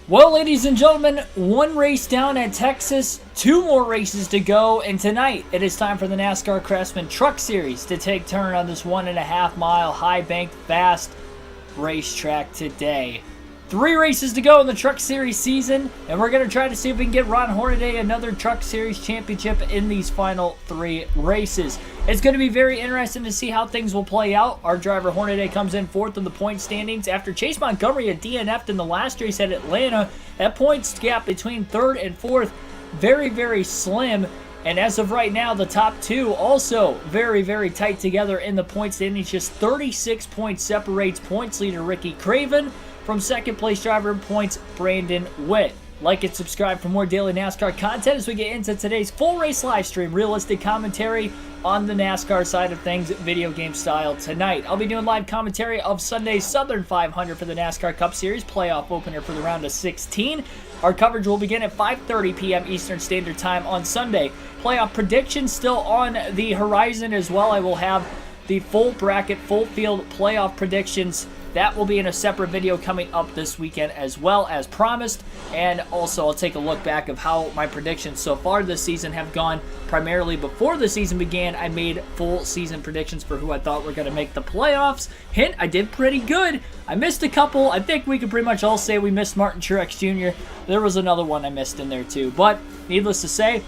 Well, ladies and gentlemen, one race down at Texas, two more races to go, and tonight it is time for the NASCAR Craftsman Truck Series to take turn on this 1.5 mile high banked fast racetrack today. 3 races to go in the Truck Series season, and we're going to try to see if we can get Ron Hornaday another Truck Series championship in these final 3 races. It's going to be very interesting to see how things will play out. Our driver Hornaday comes in 4th in the point standings after Chase Montgomery had DNF'd in the last race at Atlanta. That points gap between 3rd and 4th very, very slim. And as of right now, the top 2 also very, very tight together in the point standings. Just 36 points separates points leader Ricky Craven from 2nd place driver in points, Brandon Witt. Like and subscribe for more daily NASCAR content as we get into today's full race live stream, realistic commentary on the NASCAR side of things, video game style tonight. I'll be doing live commentary of Sunday's Southern 500 for the NASCAR Cup Series playoff opener for the round of 16. Our coverage will begin at 5:30 p.m. Eastern Standard Time on Sunday. Playoff predictions still on the horizon as well. I will have the full bracket, full field playoff predictions. That will be in a separate video coming up this weekend as well as promised. And also I'll take a look back of how my predictions so far this season have gone. Primarily before the season began, I made full season predictions for who I thought were going to make the playoffs. Hint, I did pretty good. I missed a couple. I think we could pretty much all say we missed Martin Truex Jr. There was another one I missed in there too. But needless to say,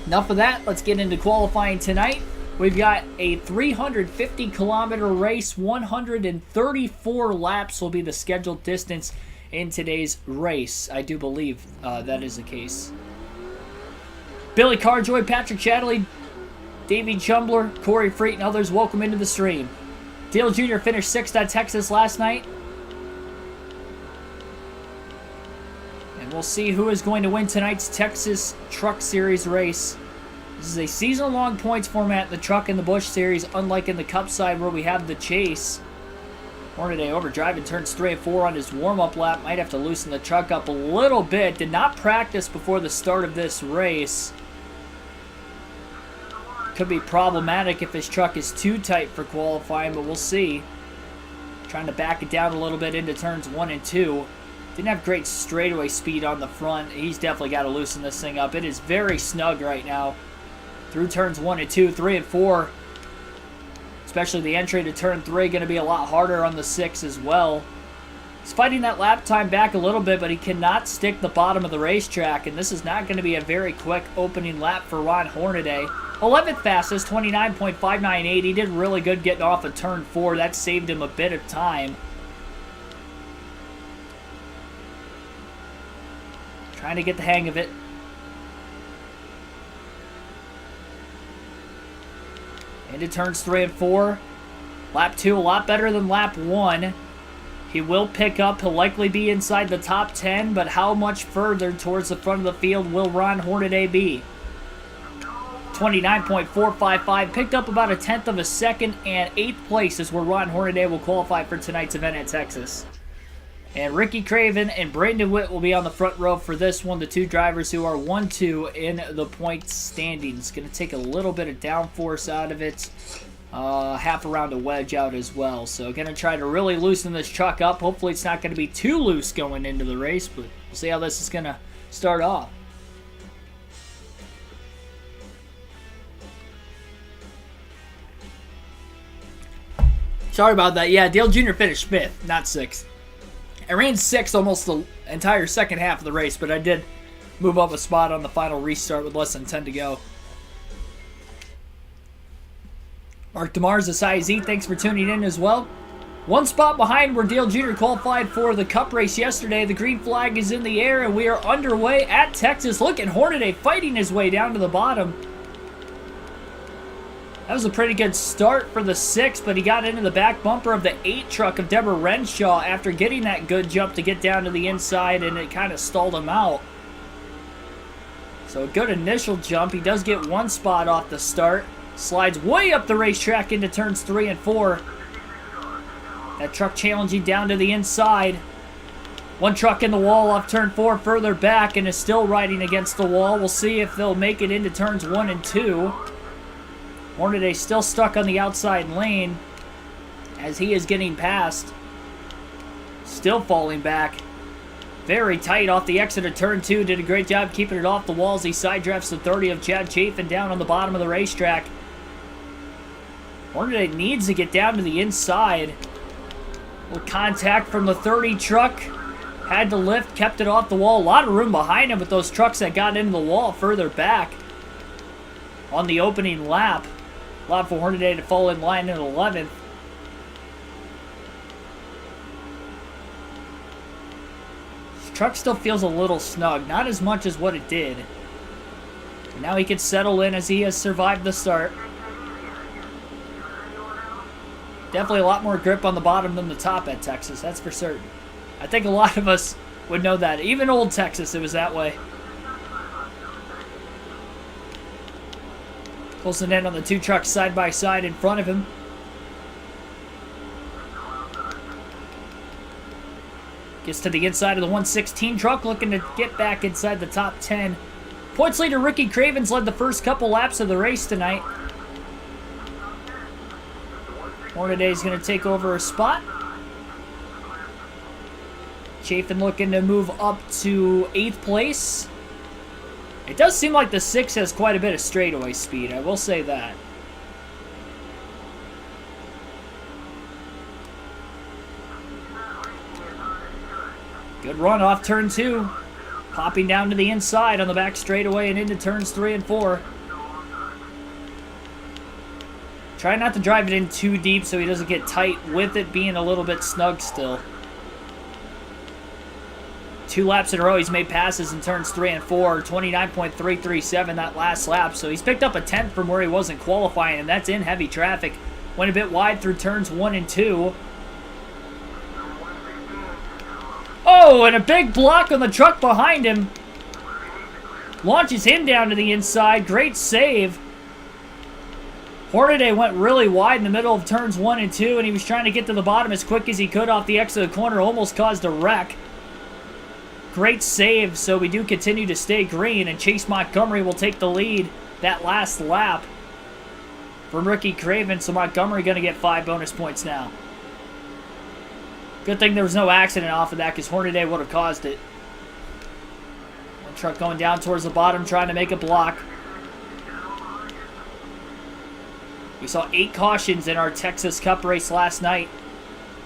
enough of that. Let's get into qualifying tonight. We've got a 350-kilometer race. 134 laps will be the scheduled distance in today's race. I do believe that is the case. Billy Carjoy, Patrick Chadley, Davey Chumbler, Corey Freet, and others, welcome into the stream. Dale Jr. finished 6th at Texas last night. And we'll see who is going to win tonight's Texas Truck Series race. This is a season-long points format in the Truck and the Busch Series, unlike in the Cup side where we have the chase. Hornaday overdriving turns 3 and 4 on his warm-up lap. Might have to loosen the truck up a little bit. Did not practice before the start of this race. Could be problematic if his truck is too tight for qualifying, but we'll see. Trying to back it down a little bit into turns 1 and 2. Didn't have great straightaway speed on the front. He's definitely got to loosen this thing up. It is very snug right now. Through turns 1 and 2, 3 and 4. Especially the entry to turn 3 going to be a lot harder on the 6 as well. He's fighting that lap time back a little bit, but he cannot stick the bottom of the racetrack, and this is not going to be a very quick opening lap for Ron Hornaday. 11th fastest, 29.598. He did really good getting off of turn 4. That saved him a bit of time. Trying to get the hang of it. Into turns 3 and 4. Lap 2 a lot better than lap 1. He will pick up. He'll likely be inside the top 10, but how much further towards the front of the field will Ron Hornaday be? 29.455. Picked up about a tenth of a second, and 8th place is where Ron Hornaday will qualify for tonight's event at Texas. And Ricky Craven and Brandon Witt will be on the front row for this one, the 2 drivers who are 1-2 in the point standings. Going to take a little bit of downforce out of it. Half a round of wedge out as well. So going to try to really loosen this truck up. Hopefully it's not going to be too loose going into the race, but we'll see how this is going to start off. Sorry about that. Yeah, Dale Jr. finished 5th, not 6th. I ran 6th almost the entire second half of the race, but I did move up a spot on the final restart with less than 10 to go. Mark DeMars, Asai Z, thanks for tuning in as well. 1 spot behind where Dale Jr. qualified for the Cup race yesterday. The green flag is in the air, and we are underway at Texas. Look at Hornaday fighting his way down to the bottom. That was a pretty good start for the 6, but he got into the back bumper of the 8 truck of Deborah Renshaw after getting that good jump to get down to the inside, and it kind of stalled him out. So a good initial jump. He does get 1 spot off the start. Slides way up the racetrack into turns 3 and 4. That truck challenging down to the inside. 1 truck in the wall off turn 4 further back and is still riding against the wall. We'll see if they'll make it into turns 1 and 2. Hornaday still stuck on the outside lane as he is getting past. Still falling back. Very tight off the exit of turn 2. Did a great job keeping it off the walls. He side drafts the 30 of Chad Chafin down on the bottom of the racetrack. Hornaday needs to get down to the inside. With contact from the 30 truck. Had to lift, kept it off the wall. A lot of room behind him with those trucks that got into the wall further back on the opening lap. Allowed for Hornaday to fall in line in 11th. Truck still feels a little snug, not as much as what it did. But now he can settle in as he has survived the start. Definitely a lot more grip on the bottom than the top at Texas, that's for certain. I think a lot of us would know that. Even old Texas, it was that way. Closing in on the 2 trucks side by side in front of him. Gets to the inside of the 116 truck, looking to get back inside the top 10. Points leader Ricky Cravens led the first couple laps of the race tonight. Hornaday's going to take over a spot. Chafin looking to move up to 8th place. It does seem like the 6 has quite a bit of straightaway speed, I will say that. Good run off turn 2. Popping down to the inside on the back straightaway and into turns 3 and 4. Try not to drive it in too deep so he doesn't get tight with it being a little bit snug still. 2 laps in a row he's made passes in turns 3 and 4. 29.337 that last lap. So he's picked up a 10th from where he wasn't qualifying, and that's in heavy traffic. Went a bit wide through turns 1 and 2. Oh, and a big block on the truck behind him. Launches him down to the inside. Great save. Hornaday went really wide in the middle of turns 1 and 2, and he was trying to get to the bottom as quick as he could off the exit of the corner. Almost caused a wreck. Great save, so we do continue to stay green, and Chase Montgomery will take the lead that last lap from Ricky Craven, so Montgomery going to get 5 bonus points now. Good thing there was no accident off of that, because Hornaday would have caused it. One truck going down towards the bottom, trying to make a block. We saw 8 cautions in our Texas Cup race last night.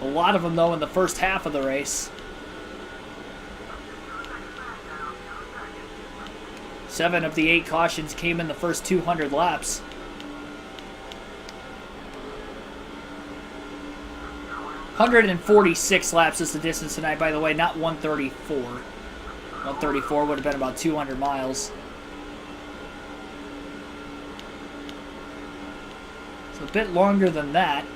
A lot of them, though, in the first half of the race. 7 of the 8 cautions came in the first 200 laps. .146 laps is the distance tonight, by the way, not 134. 134 would have been about 200 miles. It's a bit longer than that.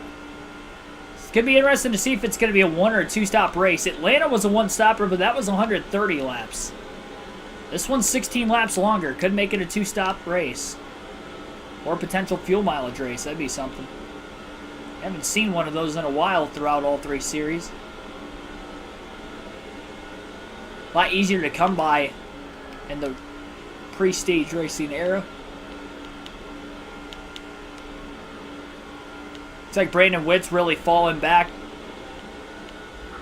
It's going to be interesting to see if it's going to be a 1 or a 2-stop race. Atlanta was a 1-stopper, but that was 130 laps. This one's 16 laps longer. Could make it a 2-stop race. Or potential fuel mileage race. That'd be something. Haven't seen one of those in a while throughout all 3 series. A lot easier to come by in the pre-stage racing era. Looks like Brandon Witt's really fallen back.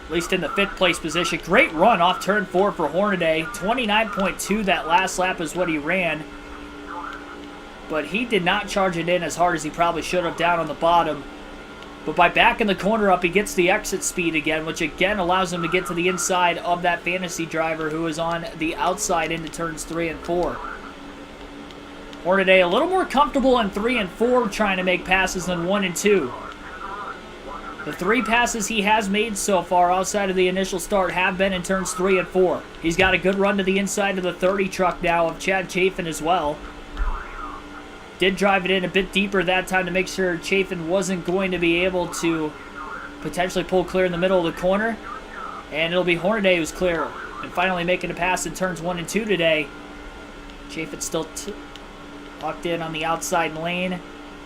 At least in the 5th place position. Great run off turn 4 for Hornaday. 29.2 that last lap is what he ran. But he did not charge it in as hard as he probably should have down on the bottom. But by backing the corner up, he gets the exit speed again, which again allows him to get to the inside of that fantasy driver who is on the outside into turns 3 and 4. Hornaday a little more comfortable in 3 and 4 trying to make passes than 1 and 2. The 3 passes he has made so far outside of the initial start have been in turns 3 and 4. He's got a good run to the inside of the 30 truck now of Chad Chafin as well. Did drive it in a bit deeper that time to make sure Chafin wasn't going to be able to potentially pull clear in the middle of the corner. And it'll be Hornaday who's clear and finally making a pass in turns 1 and 2 today. Chafin still locked in on the outside lane.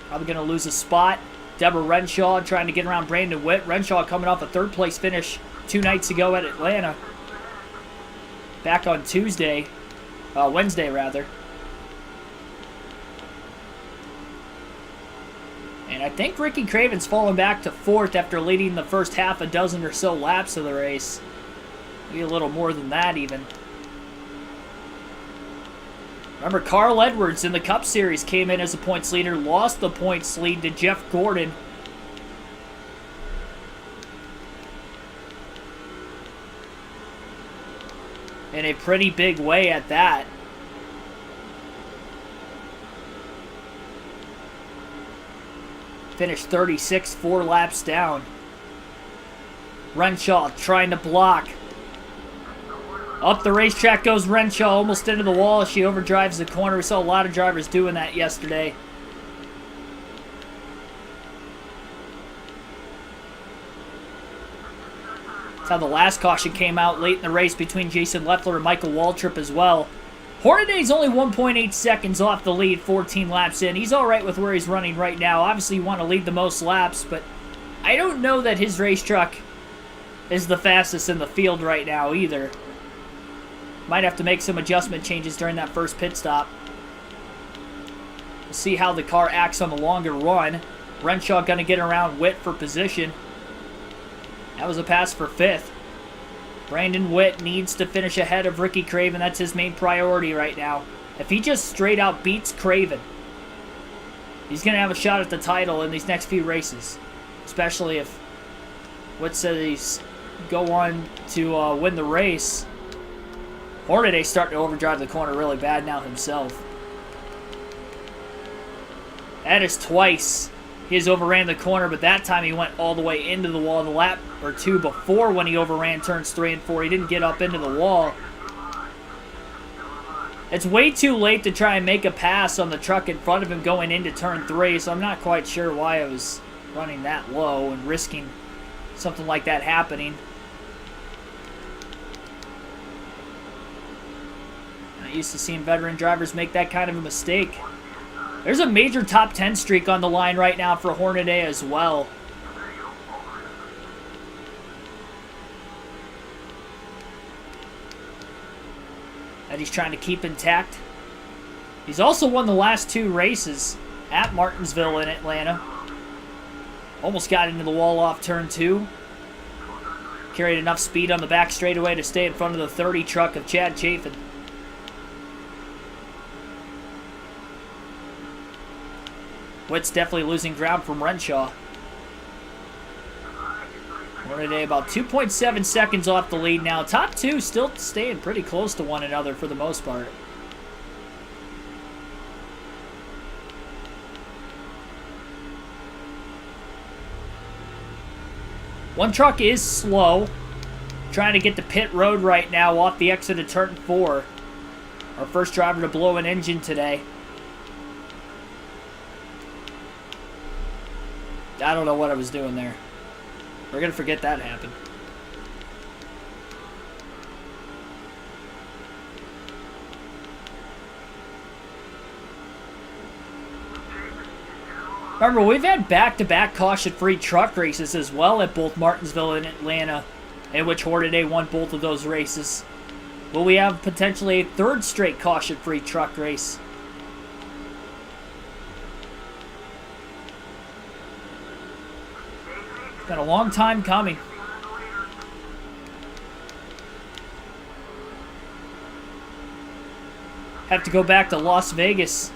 Probably going to lose a spot. Deborah Renshaw trying to get around Brandon Witt. Renshaw coming off a 3rd place finish 2 nights ago at Atlanta. Back on Wednesday rather. And I think Ricky Craven's fallen back to 4th after leading the first half a dozen or so laps of the race. Maybe a little more than that even. Remember, Carl Edwards in the Cup Series came in as a points leader, lost the points lead to Jeff Gordon. In a pretty big way at that. Finished 36, 4 laps down. Renshaw trying to block. Up the racetrack goes Renshaw, almost into the wall. She overdrives the corner. We saw a lot of drivers doing that yesterday. That's how the last caution came out late in the race between Jason Leffler and Michael Waltrip as well. Hornaday's only 1.8 seconds off the lead, 14 laps in. He's all right with where he's running right now. Obviously, you want to lead the most laps, but I don't know that his race truck is the fastest in the field right now either. Might have to make some adjustment changes during that first pit stop. We'll see how the car acts on the longer run. Renshaw going to get around Witt for position. That was a pass for 5th. Brandon Witt needs to finish ahead of Ricky Craven. That's his main priority right now. If he just straight out beats Craven, he's going to have a shot at the title in these next few races. Especially if Witt says he's go on to win the race. Hornaday's starting to overdrive the corner really bad now himself. That is twice. He has overran the corner, but that time he went all the way into the wall. The lap or two before when he overran turns 3 and 4, he didn't get up into the wall. It's way too late to try and make a pass on the truck in front of him going into turn 3, so I'm not quite sure why I was running that low and risking something like that happening. Not used to seeing veteran drivers make that kind of a mistake. There's a major top 10 streak on the line right now for Hornaday as well. That he's trying to keep intact. He's also won the last 2 races at Martinsville in Atlanta. Almost got into the wall off turn 2. Carried enough speed on the back straightaway to stay in front of the 30 truck of Chad Chafin. Witt's definitely losing ground from Renshaw. Hornaday about 2.7 seconds off the lead now. Top 2 still staying pretty close to one another for the most part. One truck is slow. Trying to get to pit road right now off the exit of turn 4. Our first driver to blow an engine today. I don't know what I was doing there. We're going to forget that happened. Remember, we've had back-to-back caution-free truck races as well at both Martinsville and Atlanta, in which Hornaday won both of those races. Will we have potentially a 3rd straight caution-free truck race? Been a long time coming. Have to go back to Las Vegas.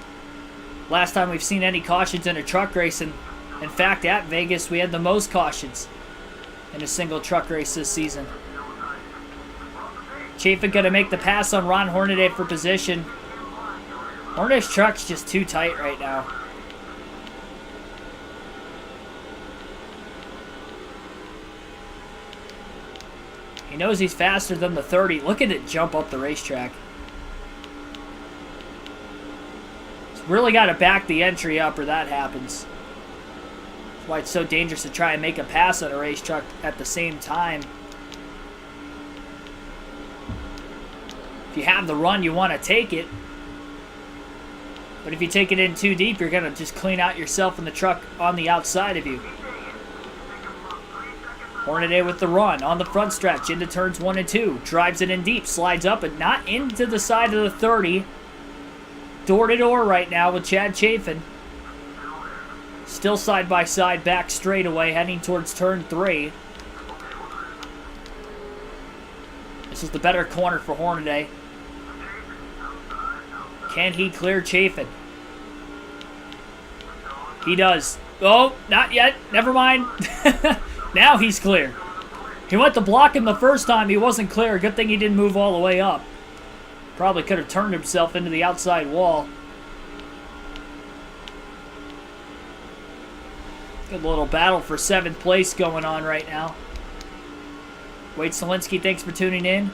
Last time we've seen any cautions in a truck race, and in fact at Vegas we had the most cautions in a single truck race this season. Chafin gonna make the pass on Ron Hornaday for position. Hornaday's truck's just too tight right now. He knows he's faster than the 30. Look at it jump up the racetrack. He's really got to back the entry up or that happens. That's why it's so dangerous to try and make a pass on a race truck at the same time. If you have the run, you want to take it. But if you take it in too deep, you're going to just clean out yourself and the truck on the outside of you. Hornaday with the run on the front stretch into turns 1 and 2. Drives it in deep, slides up, but not into the side of the 30. Door to door right now with Chad Chafin. Still side by side back straightaway heading towards turn 3. This is the better corner for Hornaday. Can he clear Chafin? He does. Oh, not yet. Never mind. Now he's clear. He went to block him the first time. He wasn't clear. Good thing he didn't move all the way up. Probably could have turned himself into the outside wall. Good little battle for 7th place going on right now. Wade Solinsky, thanks for tuning in.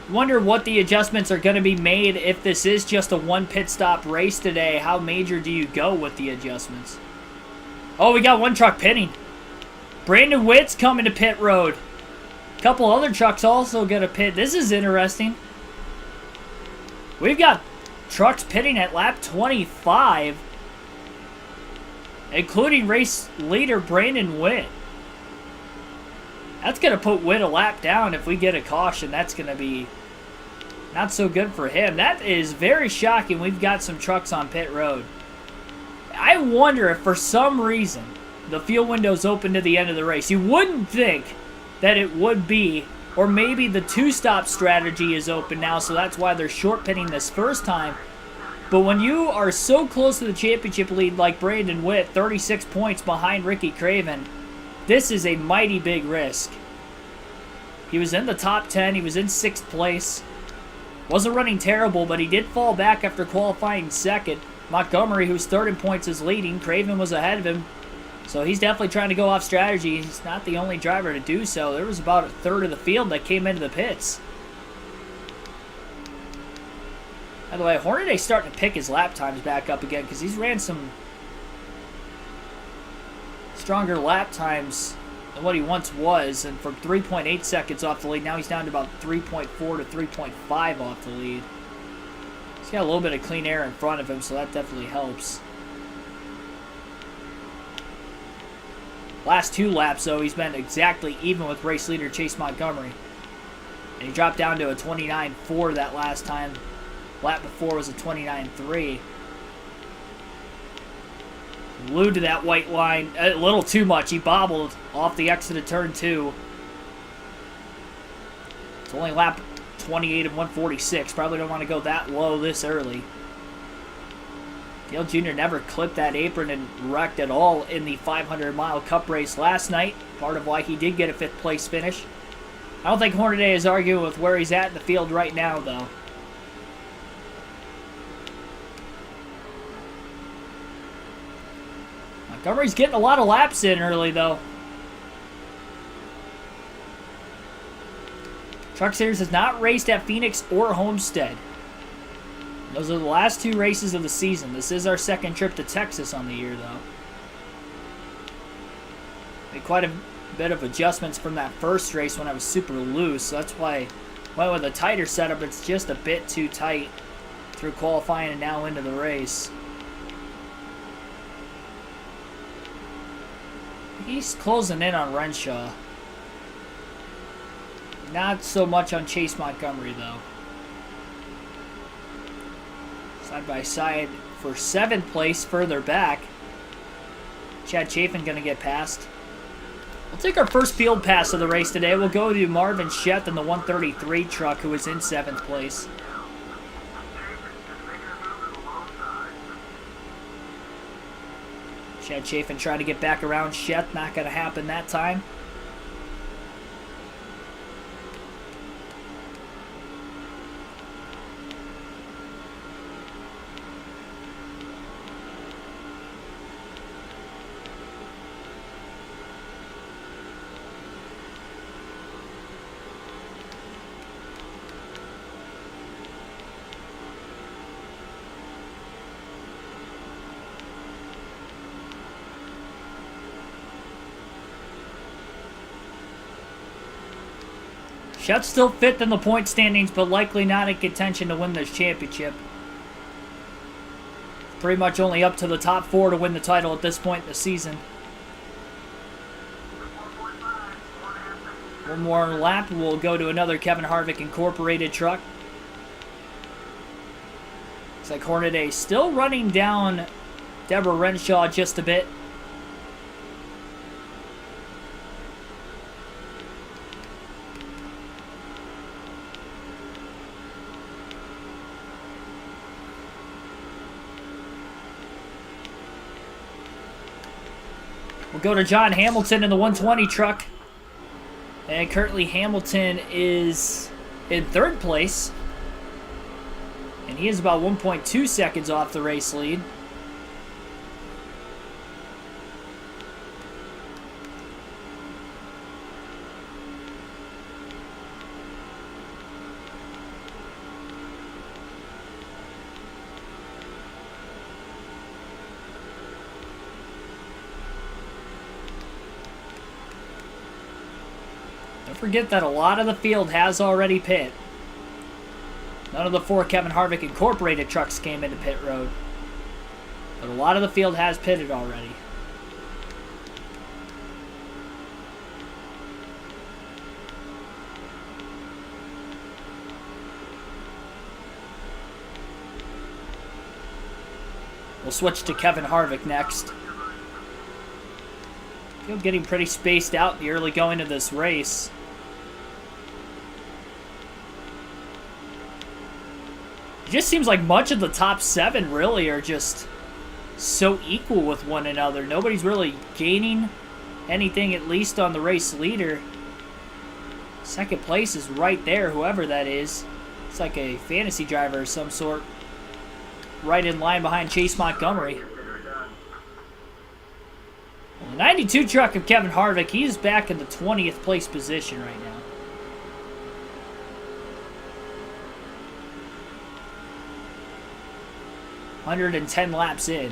Wonder what the adjustments are going to be made if this is just a one pit stop race today. How major do you go with the adjustments? Oh, we got one truck pitting. Brandon Witt's coming to pit road. A couple other trucks also going to pit. This is interesting. We've got trucks pitting at lap 25, including race leader Brandon Witt. That's going to put Witt a lap down if we get a caution. That's going to be not so good for him. That is very shocking. We've got some trucks on pit road. I wonder if for some reason the fuel window's open to the end of the race. You wouldn't think that it would be, or maybe the two-stop strategy is open now, so that's why they're short pitting this first time. But when you are so close to the championship lead like Brandon Witt, 36 points behind Ricky Craven, this is a mighty big risk. He was in the top 10. He was in 6th place. Wasn't running terrible, but he did fall back after qualifying 2nd. Montgomery, who's 3rd in points, is leading. Craven was ahead of him. So he's definitely trying to go off strategy. He's not the only driver to do so. There was about a third of the field that came into the pits. By the way, Hornaday's starting to pick his lap times back up again because he's ran some stronger lap times than what he once was, and from 3.8 seconds off the lead, now he's down to about 3.4 to 3.5 off the lead. He's got a little bit of clean air in front of him, so that definitely helps. Last 2 laps, though, he's been exactly even with race leader Chase Montgomery. And he dropped down to a 29.4 that last time. Lap before was a 29.3. Glued to that white line a little too much. He bobbled off the exit of turn 2. It's only lap 28 of 146. Probably don't want to go that low this early. Dale Jr. never clipped that apron and wrecked at all in the 500-mile Cup race last night. Part of why he did get a 5th place finish. I don't think Hornaday is arguing with where he's at in the field right now, though. Montgomery's getting a lot of laps in early, though. Truck Series has not raced at Phoenix or Homestead. Those are the last 2 races of the season. This is our 2nd trip to Texas on the year, though. Made quite a bit of adjustments from that first race when I was super loose, so that's why I went with a tighter setup. It's just a bit too tight through qualifying and now into the race. He's closing in on Renshaw. Not so much on Chase Montgomery, though. Side by side for 7th place further back. Chad Chafin going to get passed. We'll take our first field pass of the race today. We'll go to Marvin Shett in the 133 truck, who is in 7th place. Chad Chafin trying to get back around Shett. Not going to happen that time. Shett's still 5th in the point standings, but likely not in contention to win this championship. Pretty much only up to the top 4 to win the title at this point in the season. One more lap, we'll go to another Kevin Harvick Incorporated truck. Looks like Hornaday still running down Deborah Renshaw just a bit. We'll go to John Hamilton in the 120 truck. And currently Hamilton is in 3rd place. And he is about 1.2 seconds off the race lead. Don't forget that a lot of the field has already pit. None of the 4 Kevin Harvick Incorporated trucks came into pit road. But a lot of the field has pitted already. We'll switch to Kevin Harvick next. Field getting pretty spaced out in the early going of this race. It just seems like much of the top 7 really are just so equal with one another. Nobody's really gaining anything, at least on the race leader. 2nd place is right there, whoever that is. It's like a fantasy driver of some sort. Right in line behind Chase Montgomery. Well, the 92 truck of Kevin Harvick, he's back in the 20th place position right now. $110 laps in.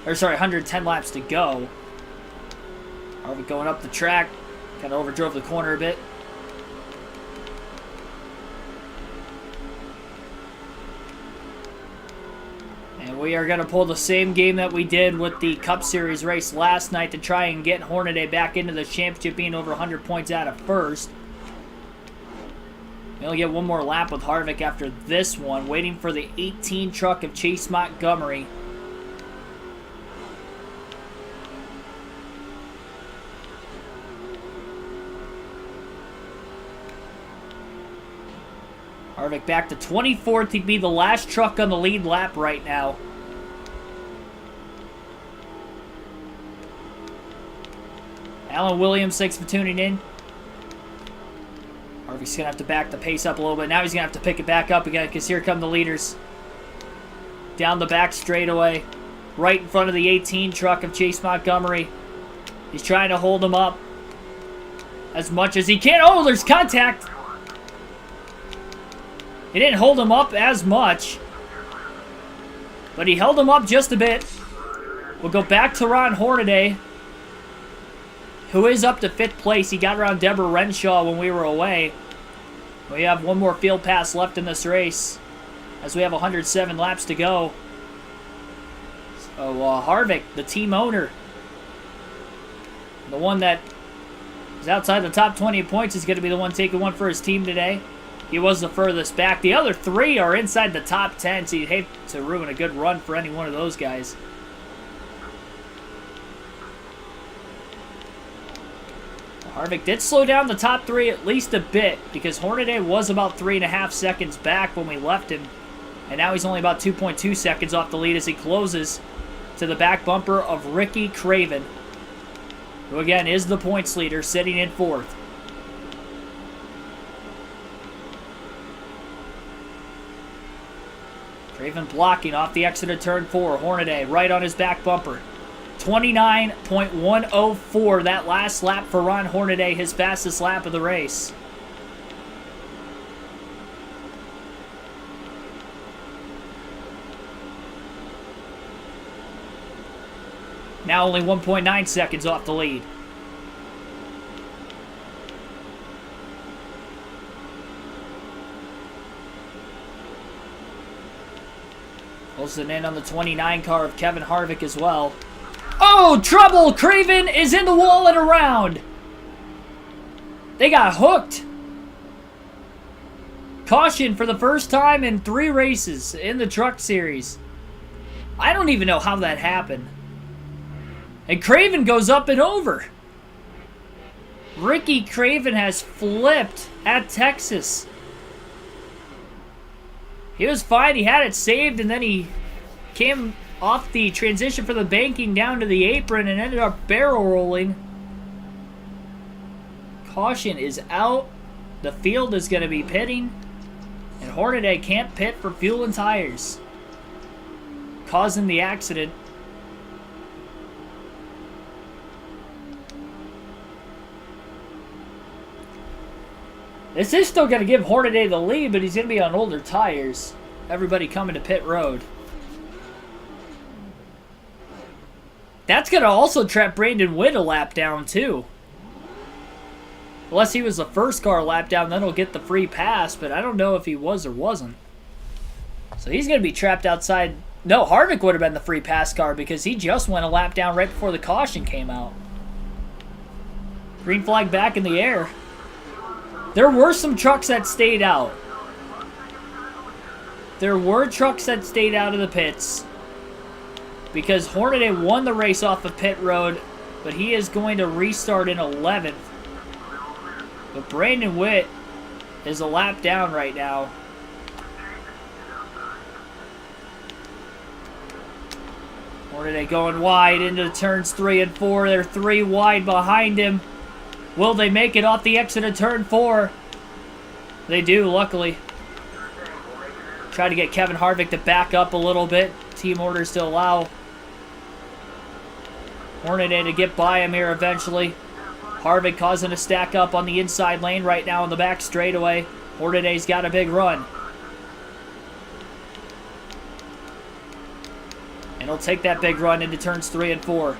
Or sorry, 110 laps to go. Harvick going up the track. Kind of overdrove the corner a bit. And we are going to pull the same game that we did with the Cup Series race last night to try and get Hornaday back into the championship, being over 100 points out of first. We'll get one more lap with Harvick after this one, waiting for the 18 truck of Chase Montgomery. Harvick back to 24th. He'd be the last truck on the lead lap right now. Alan Williams, thanks for tuning in. Harvick's going to have to back the pace up a little bit. Now he's going to have to pick it back up again because here come the leaders. Down the back straightaway. Right in front of the 18 truck of Chase Montgomery. He's trying to hold him up as much as he can. Oh, there's contact. He didn't hold him up as much, but he held him up just a bit. We'll go back to Ron Hornaday, who is up to 5th place. He got around Deborah Renshaw when we were away. We have one more field pass left in this race, as we have 107 laps to go. So Harvick, the team owner, the one that is outside the top 20 points, is going to be the one taking one for his team today. He was the furthest back. The other 3 are inside the top 10, so you'd hate to ruin a good run for any one of those guys. Harvick did slow down the top 3 at least a bit, because Hornaday was about 3.5 seconds back when we left him. And now he's only about 2.2 seconds off the lead as he closes to the back bumper of Ricky Craven, who again is the points leader, sitting in 4th. Craven blocking off the exit of turn 4. Hornaday right on his back bumper. 29.104, that last lap for Ron Hornaday, his fastest lap of the race. Now only 1.9 seconds off the lead. Closing in on the 29 car of Kevin Harvick as well. Oh, trouble! Craven is in the wall and around. They got hooked. Caution for the first time in 3 races in the Truck Series. I don't even know how that happened. And Craven goes up and over. Ricky Craven has flipped at Texas. He was fine. He had it saved, and then he came off the transition for the banking down to the apron and ended up barrel rolling. Caution is out. The field is going to be pitting. And Hornaday can't pit for fuel and tires, causing the accident. This is still going to give Hornaday the lead, but he's going to be on older tires. Everybody coming to pit road. That's going to also trap Brandon Witt a lap down, too. Unless he was the first car lap down, then he'll get the free pass, but I don't know if he was or wasn't. So he's going to be trapped outside. No, Harvick would have been the free pass car because he just went a lap down right before the caution came out. Green flag back in the air. There were some trucks that stayed out. There were trucks that stayed out of the pits because Hornaday won the race off of pit road, but he is going to restart in 11th. But Brandon Witt is a lap down right now. Hornaday going wide into turns 3 and 4. They're 3 wide behind him. Will they make it off the exit of turn 4? They do, luckily. Try to get Kevin Harvick to back up a little bit. Team orders to allow Hornaday to get by him here eventually. Harvick causing a stack up on the inside lane right now in the back straightaway. Hornaday's got a big run. And he'll take that big run into turns 3 and 4.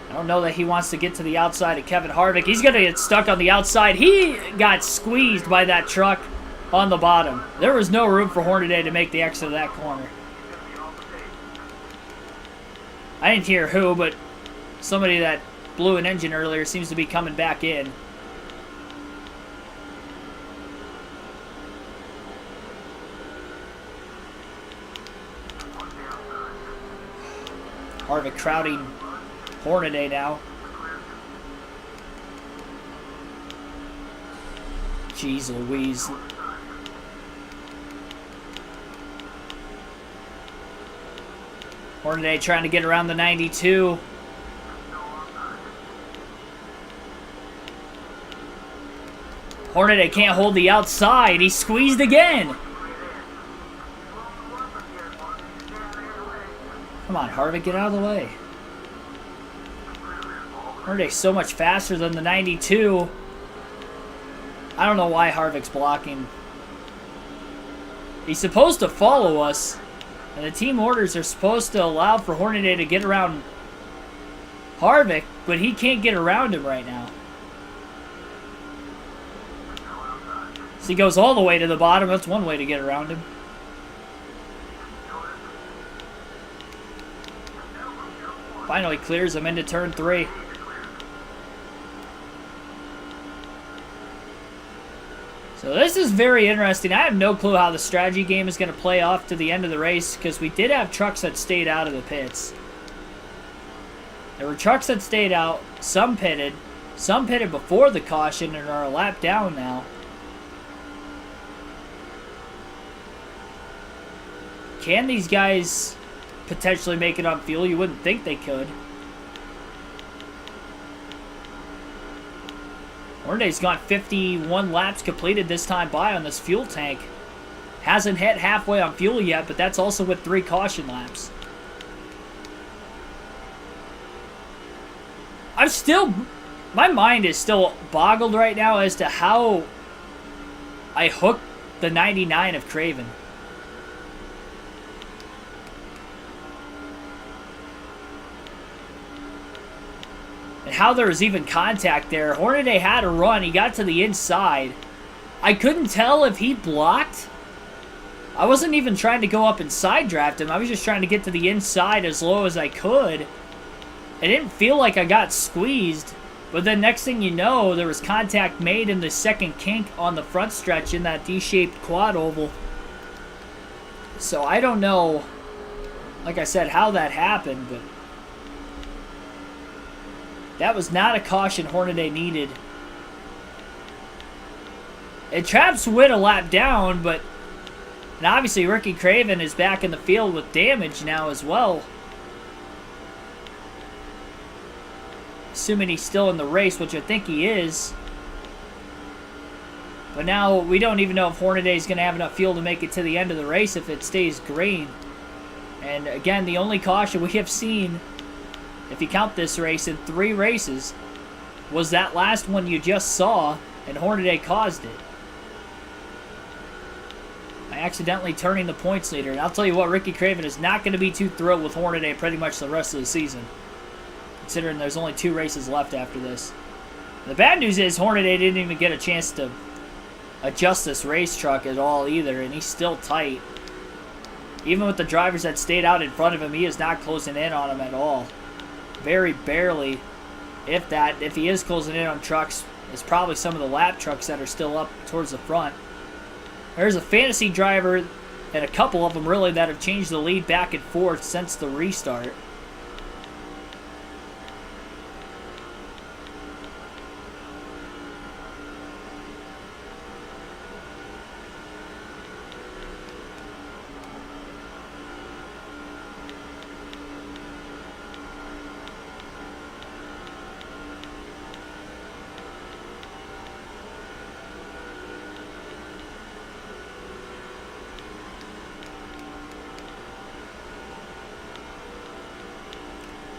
I don't know that he wants to get to the outside of Kevin Harvick. He's going to get stuck on the outside. He got squeezed by that truck on the bottom. There was no room for Hornaday to make the exit of that corner. I didn't hear who, but somebody that blew an engine earlier seems to be coming back in. Harvick crowding Hornaday now. Jeez Louise. Hornaday trying to get around the 92. Hornaday can't hold the outside. He's squeezed again. Come on, Harvick, get out of the way. Hornaday's so much faster than the 92. I don't know why Harvick's blocking. He's supposed to follow us, and the team orders are supposed to allow for Hornaday to get around Harvick, but he can't get around him right now. So he goes all the way to the bottom. That's one way to get around him. Finally clears him into turn 3. So this is very interesting. I have no clue how the strategy game is going to play off to the end of the race because we did have trucks that stayed out of the pits. There were trucks that stayed out. Some pitted before the caution and are a lap down now. Can these guys potentially make it on fuel? You wouldn't think they could. Hornaday's got 51 laps completed this time by on this fuel tank. Hasn't hit halfway on fuel yet, but that's also with 3 caution laps. My mind is still boggled right now as to how I hooked the 99 of Craven. And how there was even contact there. Hornaday had a run. He got to the inside. I couldn't tell if he blocked I wasn't even trying to go up and side draft him. I was just trying to get to the inside as low as I could. It didn't feel like I got squeezed. But then next thing you know, there was contact made in the second kink on the front stretch in that D-shaped quad oval. So I don't know, like I said, how that happened, but that was not a caution Hornaday needed. And Traps went a lap down, but and obviously Ricky Craven is back in the field with damage now as well. Assuming he's still in the race, which I think he is. But now we don't even know if Hornaday is going to have enough fuel to make it to the end of the race if it stays green. And again, the only caution we have seen, if you count this race, in 3 races, was that last one you just saw, and Hornaday caused it. By accidentally turning the points leader. And I'll tell you what, Ricky Craven is not going to be too thrilled with Hornaday pretty much the rest of the season, considering there's only 2 races left after this. The bad news is Hornaday didn't even get a chance to adjust this race truck at all either, and he's still tight. Even with the drivers that stayed out in front of him, he is not closing in on them at all. Very barely, if that. If he is closing in on trucks, it's probably some of the lap trucks that are still up towards the front. There's a fantasy driver, and a couple of them really, that have changed the lead back and forth since the restart.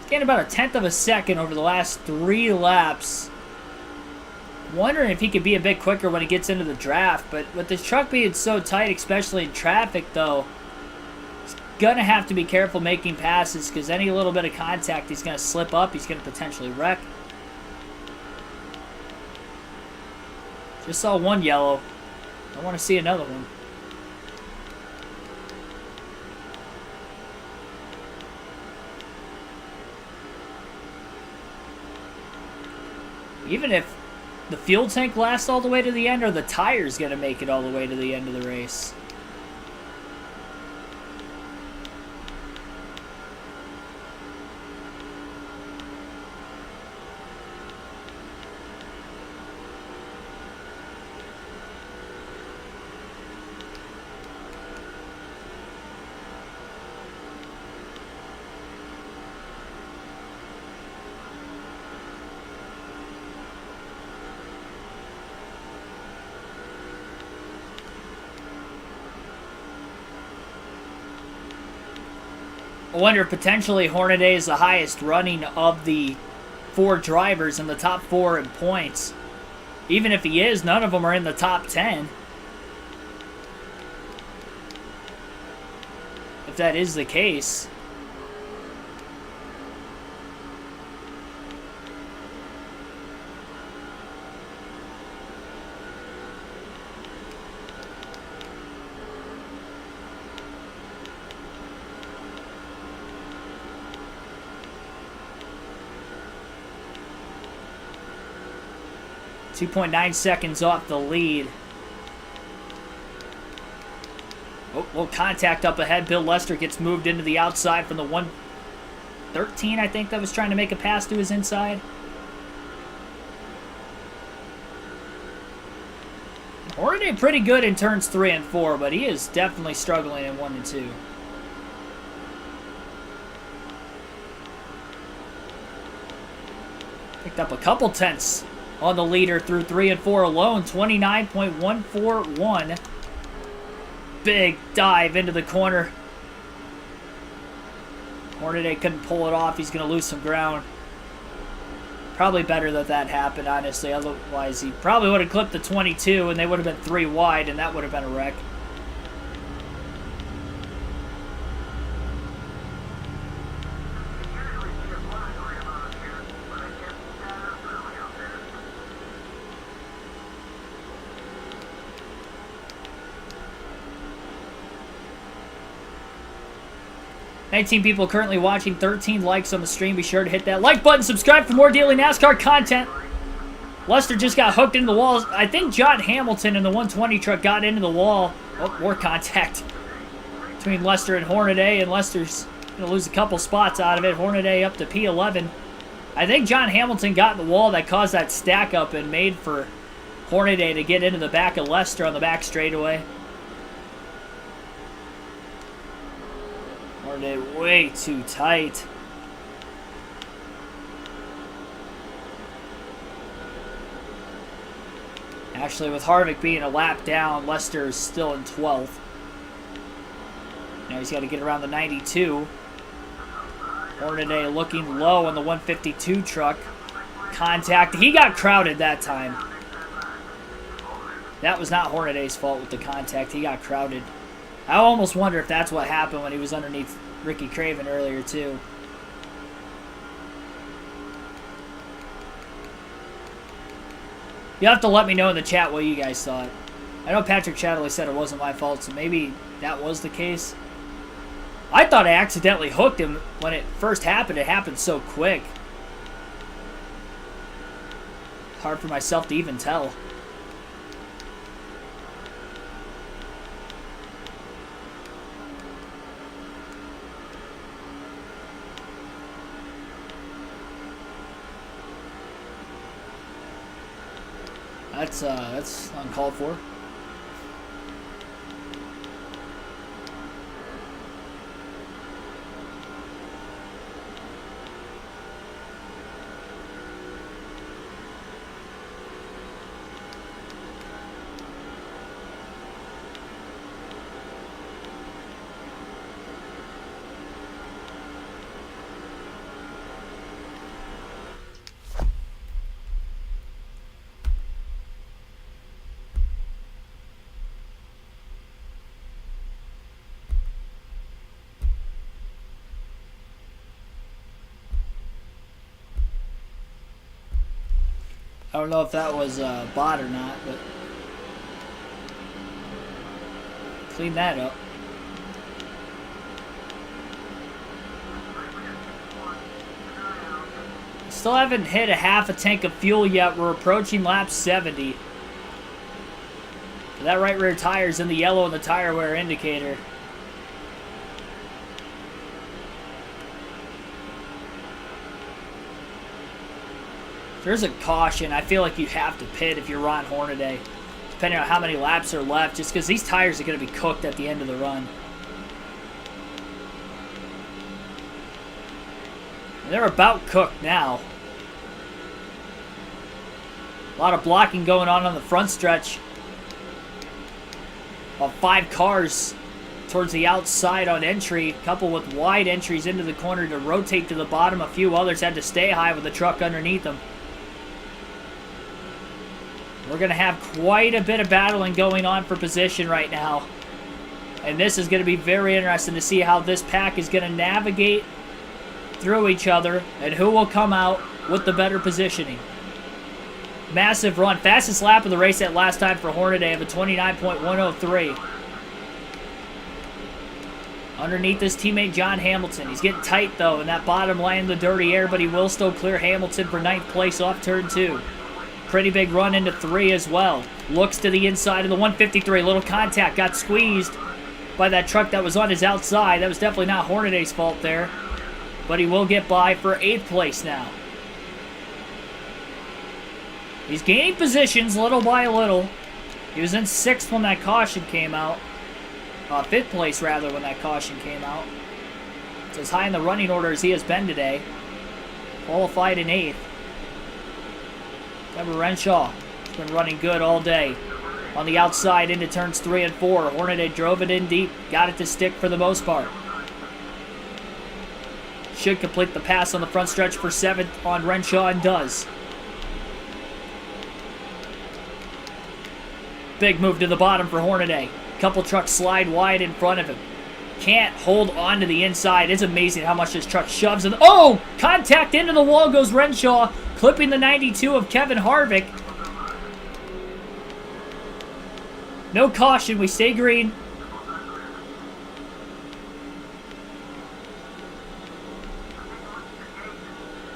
Gained about 1/10 of a second over the last 3 laps. Wondering if he could be a bit quicker when he gets into the draft, but with this truck being so tight, especially in traffic though, he's gonna have to be careful making passes, because any little bit of contact, he's gonna slip up, he's gonna potentially wreck. Just saw 1 yellow. I want to see another one. Even if the fuel tank lasts all the way to the end, or the tire's going to make it all the way to the end of the race. I wonder if potentially Hornaday is the highest running of the 4 drivers in the top 4 in points. Even if he is, none of them are in the top 10. If that is the case. .9 seconds off the lead. Oh, little contact up ahead. Bill Lester gets moved into the outside from the 113, I think, that was trying to make a pass to his inside. Hornaday pretty good in turns 3 and 4, but he is definitely struggling in 1 and 2. Picked up a couple tenths on the leader through 3 and 4 alone. 29.141. Big dive into the corner. Hornaday couldn't pull it off. He's going to lose some ground. Probably better that that happened, honestly. Otherwise, he probably would have clipped the 22, and they would have been 3 wide, and that would have been a wreck. 19 people currently watching, 13 likes on the stream. Be sure to hit that like button, subscribe for more daily NASCAR content. Lester just got hooked into the walls. I think John Hamilton in the 120 truck got into the wall. Oh, more contact between Lester and Hornaday, and Lester's going to lose a couple spots out of it. Hornaday up to P11. I think John Hamilton got in the wall that caused that stack up and made for Hornaday to get into the back of Lester on the back straightaway. Hornaday way too tight. Actually, with Harvick being a lap down, Lester is still in 12th. Now he's got to get around the 92. Hornaday looking low on the 152 truck. Contact. He got crowded that time. That was not Hornaday's fault with the contact. He got crowded. I almost wonder if that's what happened when he was underneath Ricky Craven earlier, too. You'll have to let me know in the chat what you guys thought. I know Patrick Chatterley said it wasn't my fault, so maybe that was the case. I thought I accidentally hooked him when it first happened. It happened so quick. Hard for myself to even tell. That's uncalled for. I don't know if that was a bot or not, but clean that up. Still haven't hit a half a tank of fuel yet. We're approaching lap 70. That right rear tire is in the yellow on the tire wear indicator. There's a caution. I feel like you have to pit if you're Ron Hornaday, depending on how many laps are left, just because these tires are going to be cooked at the end of the run. And they're about cooked now. A lot of blocking going on the front stretch. About 5 cars towards the outside on entry. A couple with wide entries into the corner to rotate to the bottom. A few others had to stay high with the truck underneath them. We're going to have quite a bit of battling going on for position right now. And this is going to be very interesting to see how this pack is going to navigate through each other and who will come out with the better positioning. Massive run. Fastest lap of the race that last time for Hornaday of a 29.103. Underneath his teammate John Hamilton. He's getting tight though in that bottom line of the dirty air, but he will still clear Hamilton for 9th place off turn 2. Pretty big run into 3 as well. Looks to the inside of the 153. Little contact. Got squeezed by that truck that was on his outside. That was definitely not Hornaday's fault there. But he will get by for 8th place now. He's gaining positions little by little. He was in 6th when that caution came out. 5th place, rather, when that caution came out. It's as high in the running order as he has been today. Qualified in 8th. Trevor Renshaw has been running good all day. On the outside into turns 3 and 4. Hornaday drove it in deep. Got it to stick for the most part. Should complete the pass on the front stretch for 7th on Renshaw and does. Big move to the bottom for Hornaday. Couple trucks slide wide in front of him. Can't hold on to the inside. It's amazing how much this truck shoves. And oh! Contact into the wall goes Renshaw, clipping the 92 of Kevin Harvick. No caution. We stay green.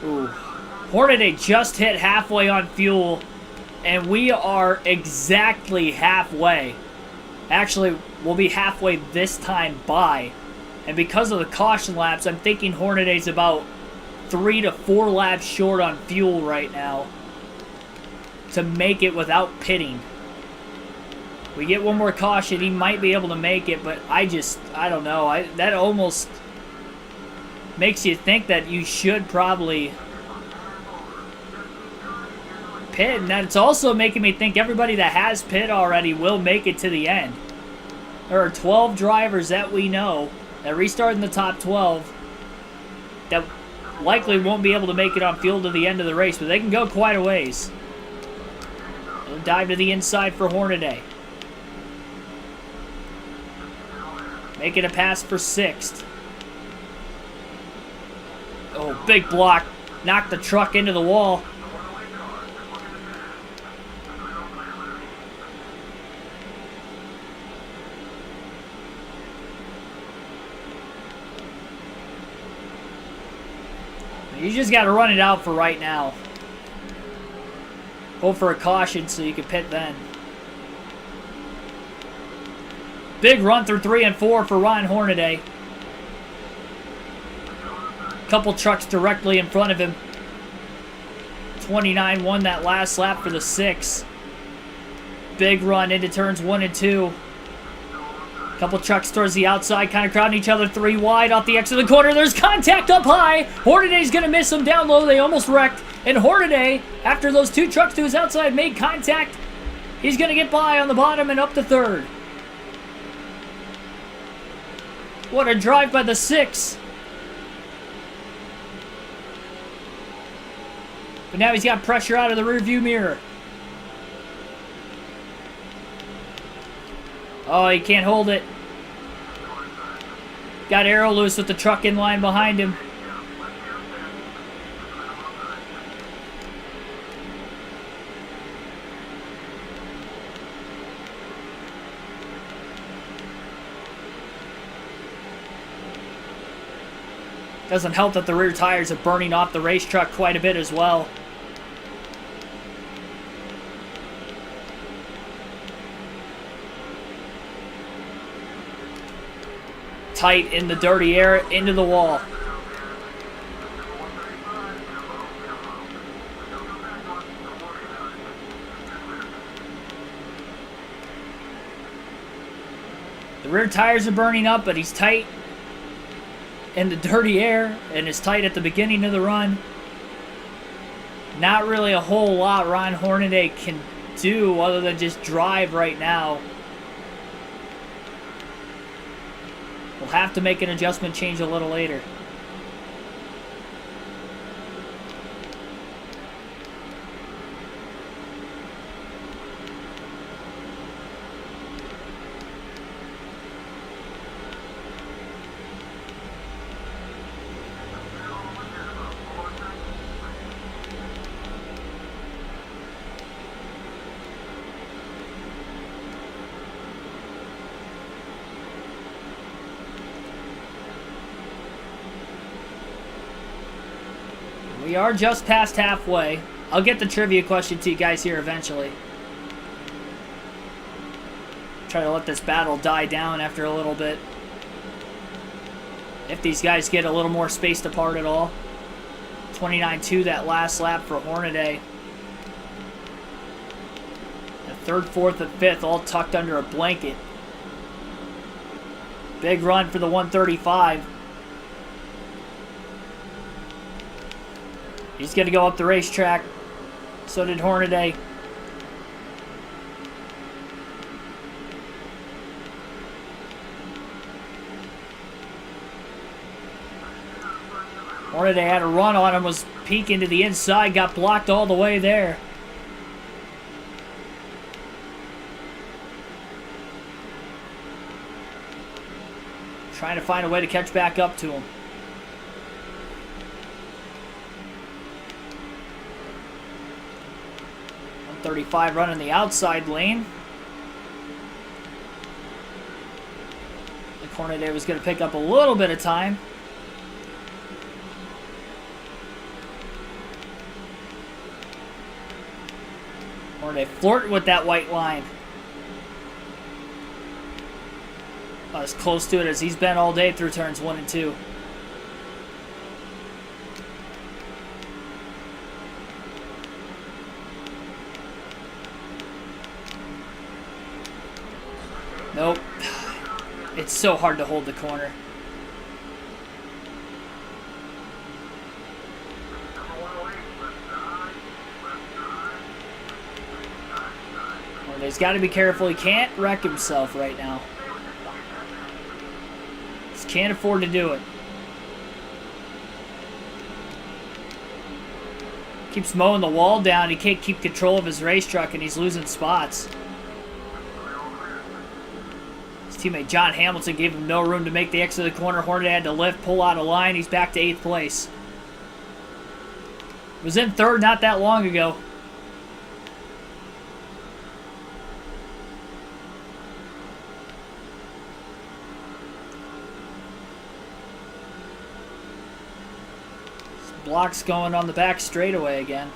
Ooh. Hornaday just hit halfway on fuel, and we are exactly halfway. Actually, we'll be halfway this time by. And because of the caution laps, I'm thinking Hornaday's about 3 to 4 laps short on fuel right now to make it without pitting. We get one more caution, he might be able to make it, but I don't know. That almost makes you think that you should probably pit, and that's also making me think everybody that has pit already will make it to the end. There are 12 drivers that we know that restart in the top 12 that likely won't be able to make it on fuel to the end of the race, but they can go quite a ways. They'll dive to the inside for Hornaday. Making a pass for 6th. Oh, big block. Knocked the truck into the wall. You just got to run it out for right now. Hope for a caution so you can pit then. Big run through 3 and 4 for Ryan Hornaday. Couple trucks directly in front of him. 29 won that last lap for the 6. Big run into turns 1 and 2. Couple trucks towards the outside, kind of crowding each other 3 wide off the exit of the corner. There's contact up high. Hornaday's going to miss him down low. They almost wrecked. And Hornaday, after those 2 trucks to his outside made contact, he's going to get by on the bottom and up to 3rd. What a drive by the 6. But now he's got pressure out of the rearview mirror. Oh, he can't hold it. Got aero loose with the truck in line behind him. Doesn't help that the rear tires are burning off the race truck quite a bit as well. Tight in the dirty air, into the wall. The rear tires are burning up, but he's tight in the dirty air and is tight at the beginning of the run. Not really a whole lot Ron Hornaday can do other than just drive right now. We'll have to make an adjustment change a little later. We are just past halfway. I'll get the trivia question to you guys here eventually. Try to let this battle die down after a little bit. If these guys get a little more spaced apart at all. 29-2 that last lap for Hornaday. The 3rd, 4th, and 5th all tucked under a blanket. Big run for the 135. He's going to go up the racetrack. So did Hornaday. Hornaday had a run on him, was peeking to the inside, got blocked all the way there. Trying to find a way to catch back up to him. 35 running the outside lane. The Hornaday was going to pick up a little bit of time. Hornaday flirting with that white line. As close to it as he's been all day through turns 1 and 2. Nope. It's so hard to hold the corner. He's got to be careful. He can't wreck himself right now. Just can't afford to do it. Keeps mowing the wall down. He can't keep control of his race truck, and he's losing spots. His teammate John Hamilton gave him no room to make the exit of the corner. Hornaday had to lift, pull out of line. He's back to 8th place. Was in 3rd not that long ago. Blocks going on the back straightaway again.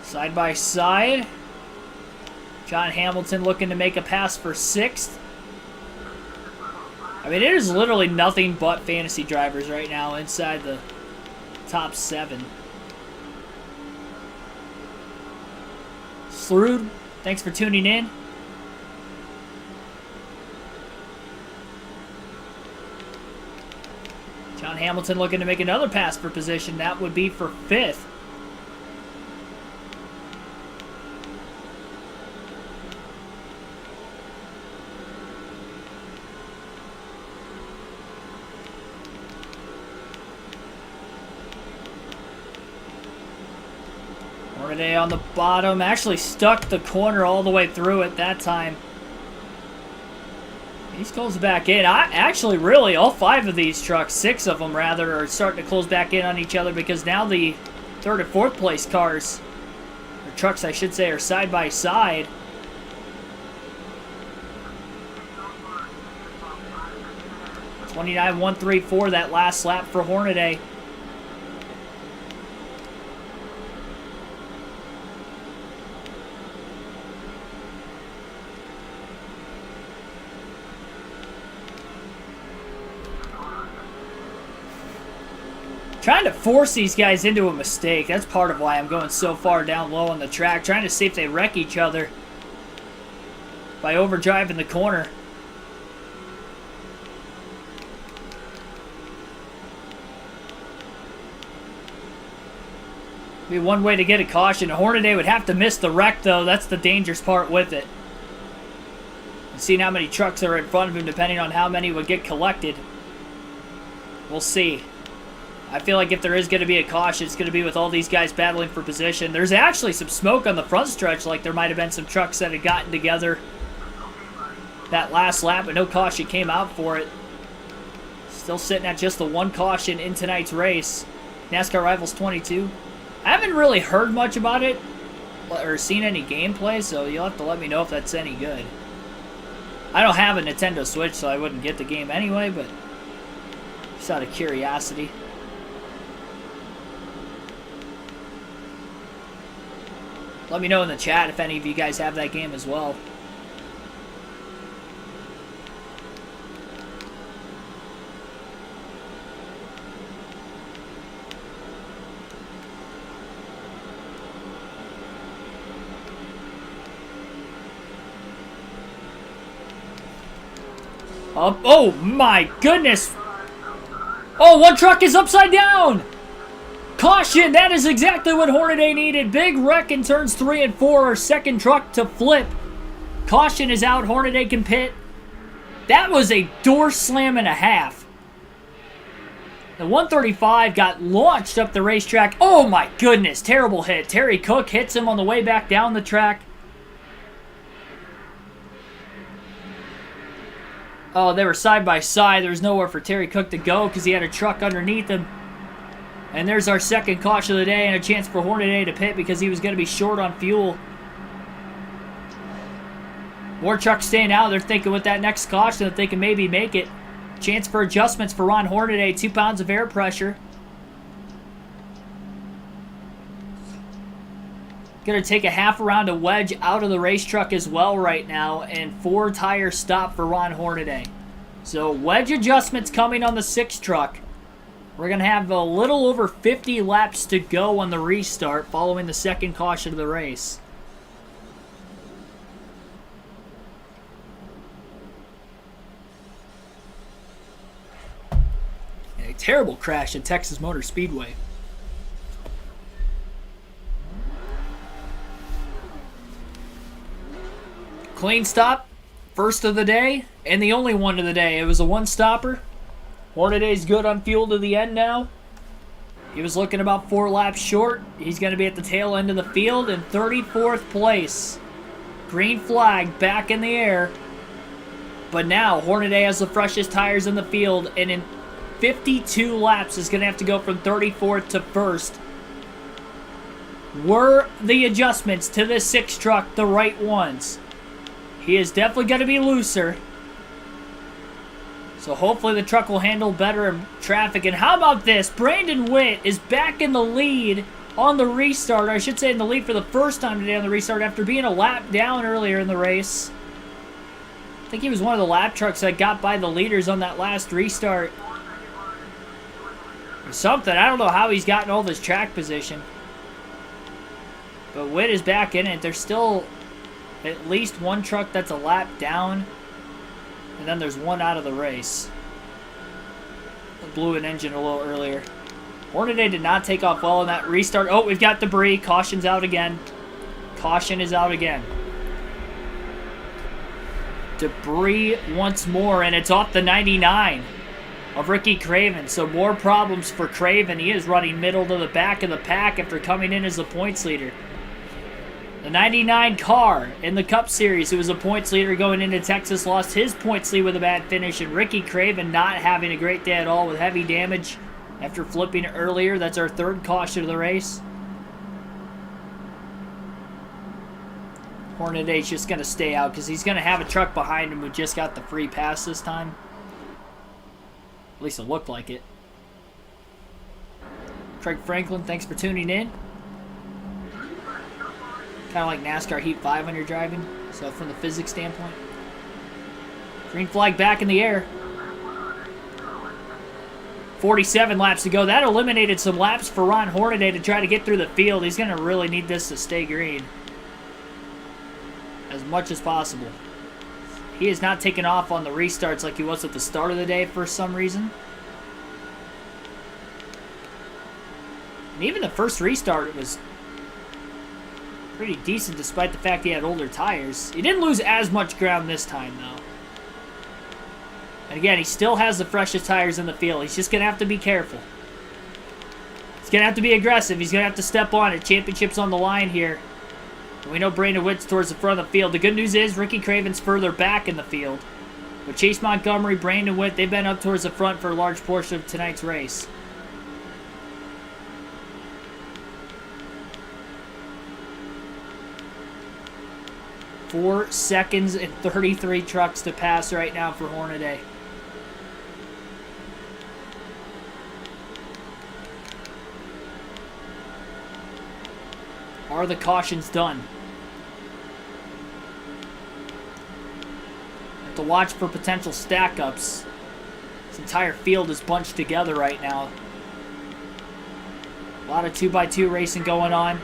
Side by side. John Hamilton looking to make a pass for 6th. I mean, it is literally nothing but fantasy drivers right now inside the top 7. Slurud, thanks for tuning in. John Hamilton looking to make another pass for position. That would be for 5th. Hornaday on the bottom. Actually stuck the corner all the way through it that time. He closes back in. Actually, really, all 5 of these trucks, 6 of them rather, are starting to close back in on each other because now the 3rd and 4th place cars, or trucks I should say, are side by side. .29.134 that last lap for Hornaday. Trying to force these guys into a mistake. That's part of why I'm going so far down low on the track. Trying to see if they wreck each other by overdriving the corner. Be one way to get a caution. Hornaday would have to miss the wreck, though. That's the dangerous part with it. And seeing how many trucks are in front of him, depending on how many would get collected. We'll see. I feel like if there is going to be a caution, it's going to be with all these guys battling for position. There's actually some smoke on the front stretch, like there might have been some trucks that had gotten together that last lap, but no caution came out for it. Still sitting at just the 1 caution in tonight's race. NASCAR Rivals 22. I haven't really heard much about it or seen any gameplay, so you'll have to let me know if that's any good. I don't have a Nintendo Switch, so I wouldn't get the game anyway, but just out of curiosity. Let me know in the chat if any of you guys have that game as well. Oh my goodness! Oh, one truck is upside down! Caution! That is exactly what Hornaday needed. Big wreck in turns 3 and 4. Our second truck to flip. Caution is out. Hornaday can pit. That was a door slam and a half. The 135 got launched up the racetrack. Oh my goodness. Terrible hit. Terry Cook hits him on the way back down the track. Oh, they were side by side. There was nowhere for Terry Cook to go because he had a truck underneath him. And there's our second caution of the day and a chance for Hornaday to pit because he was going to be short on fuel. More trucks staying out. They're thinking with that next caution that they can maybe make it. Chance for adjustments for Ron Hornaday. 2 pounds of air pressure. Going to take a half around a wedge out of the race truck as well right now, and 4 tire stop for Ron Hornaday. So wedge adjustments coming on the 6 truck. We're going to have a little over 50 laps to go on the restart following the second caution of the race. A terrible crash at Texas Motor Speedway. Clean stop, first of the day, and the only one of the day. It was a one-stopper. Hornaday's good on fuel to the end now. He was looking about 4 laps short. He's going to be at the tail end of the field in 34th place. Green flag back in the air. But now Hornaday has the freshest tires in the field, and in 52 laps is going to have to go from 34th to 1st. Were the adjustments to this 6 truck the right ones? He is definitely going to be looser. So hopefully the truck will handle better in traffic. And how about this? Brandon Witt is back in the lead on the restart. Or I should say in the lead for the first time today on the restart after being a lap down earlier in the race. I think he was one of the lap trucks that got by the leaders on that last restart. Or something. I don't know how he's gotten all this track position. But Witt is back in it. There's still at least one truck that's a lap down. And then there's one out of the race. Blew an engine a little earlier. Hornaday did not take off well in that restart. Oh, we've got debris. Caution's out again. Caution is out again. Debris once more, and it's off the 99 of Ricky Craven. So more problems for Craven. He is running middle to the back of the pack after coming in as the points leader. The 99 car in the Cup Series, who was a points leader going into Texas, lost his points lead with a bad finish, and Ricky Craven not having a great day at all with heavy damage after flipping earlier. That's our 3rd caution of the race. Hornaday's just going to stay out because he's going to have a truck behind him who just got the free pass this time. At least it looked like it. Craig Franklin, thanks for tuning in. Kind of like NASCAR Heat 5 when you're driving. So from the physics standpoint. Green flag back in the air. 47 laps to go. That eliminated some laps for Ron Hornaday to try to get through the field. He's going to really need this to stay green as much as possible. He has not taken off on the restarts like he was at the start of the day for some reason. And even the first restart, it was pretty decent despite the fact he had older tires. He didn't lose as much ground this time, though. And again, he still has the freshest tires in the field. He's just going to have to be careful. He's going to have to be aggressive. He's going to have to step on it. Championship's on the line here. And we know Brandon Witt's towards the front of the field. The good news is Ricky Craven's further back in the field. But Chase Montgomery, Brandon Witt, they've been up towards the front for a large portion of tonight's race. Four seconds and 33 trucks to pass right now for Hornaday. Are the cautions done? Have to watch for potential stack-ups. This entire field is bunched together right now. A lot of 2x2 racing going on.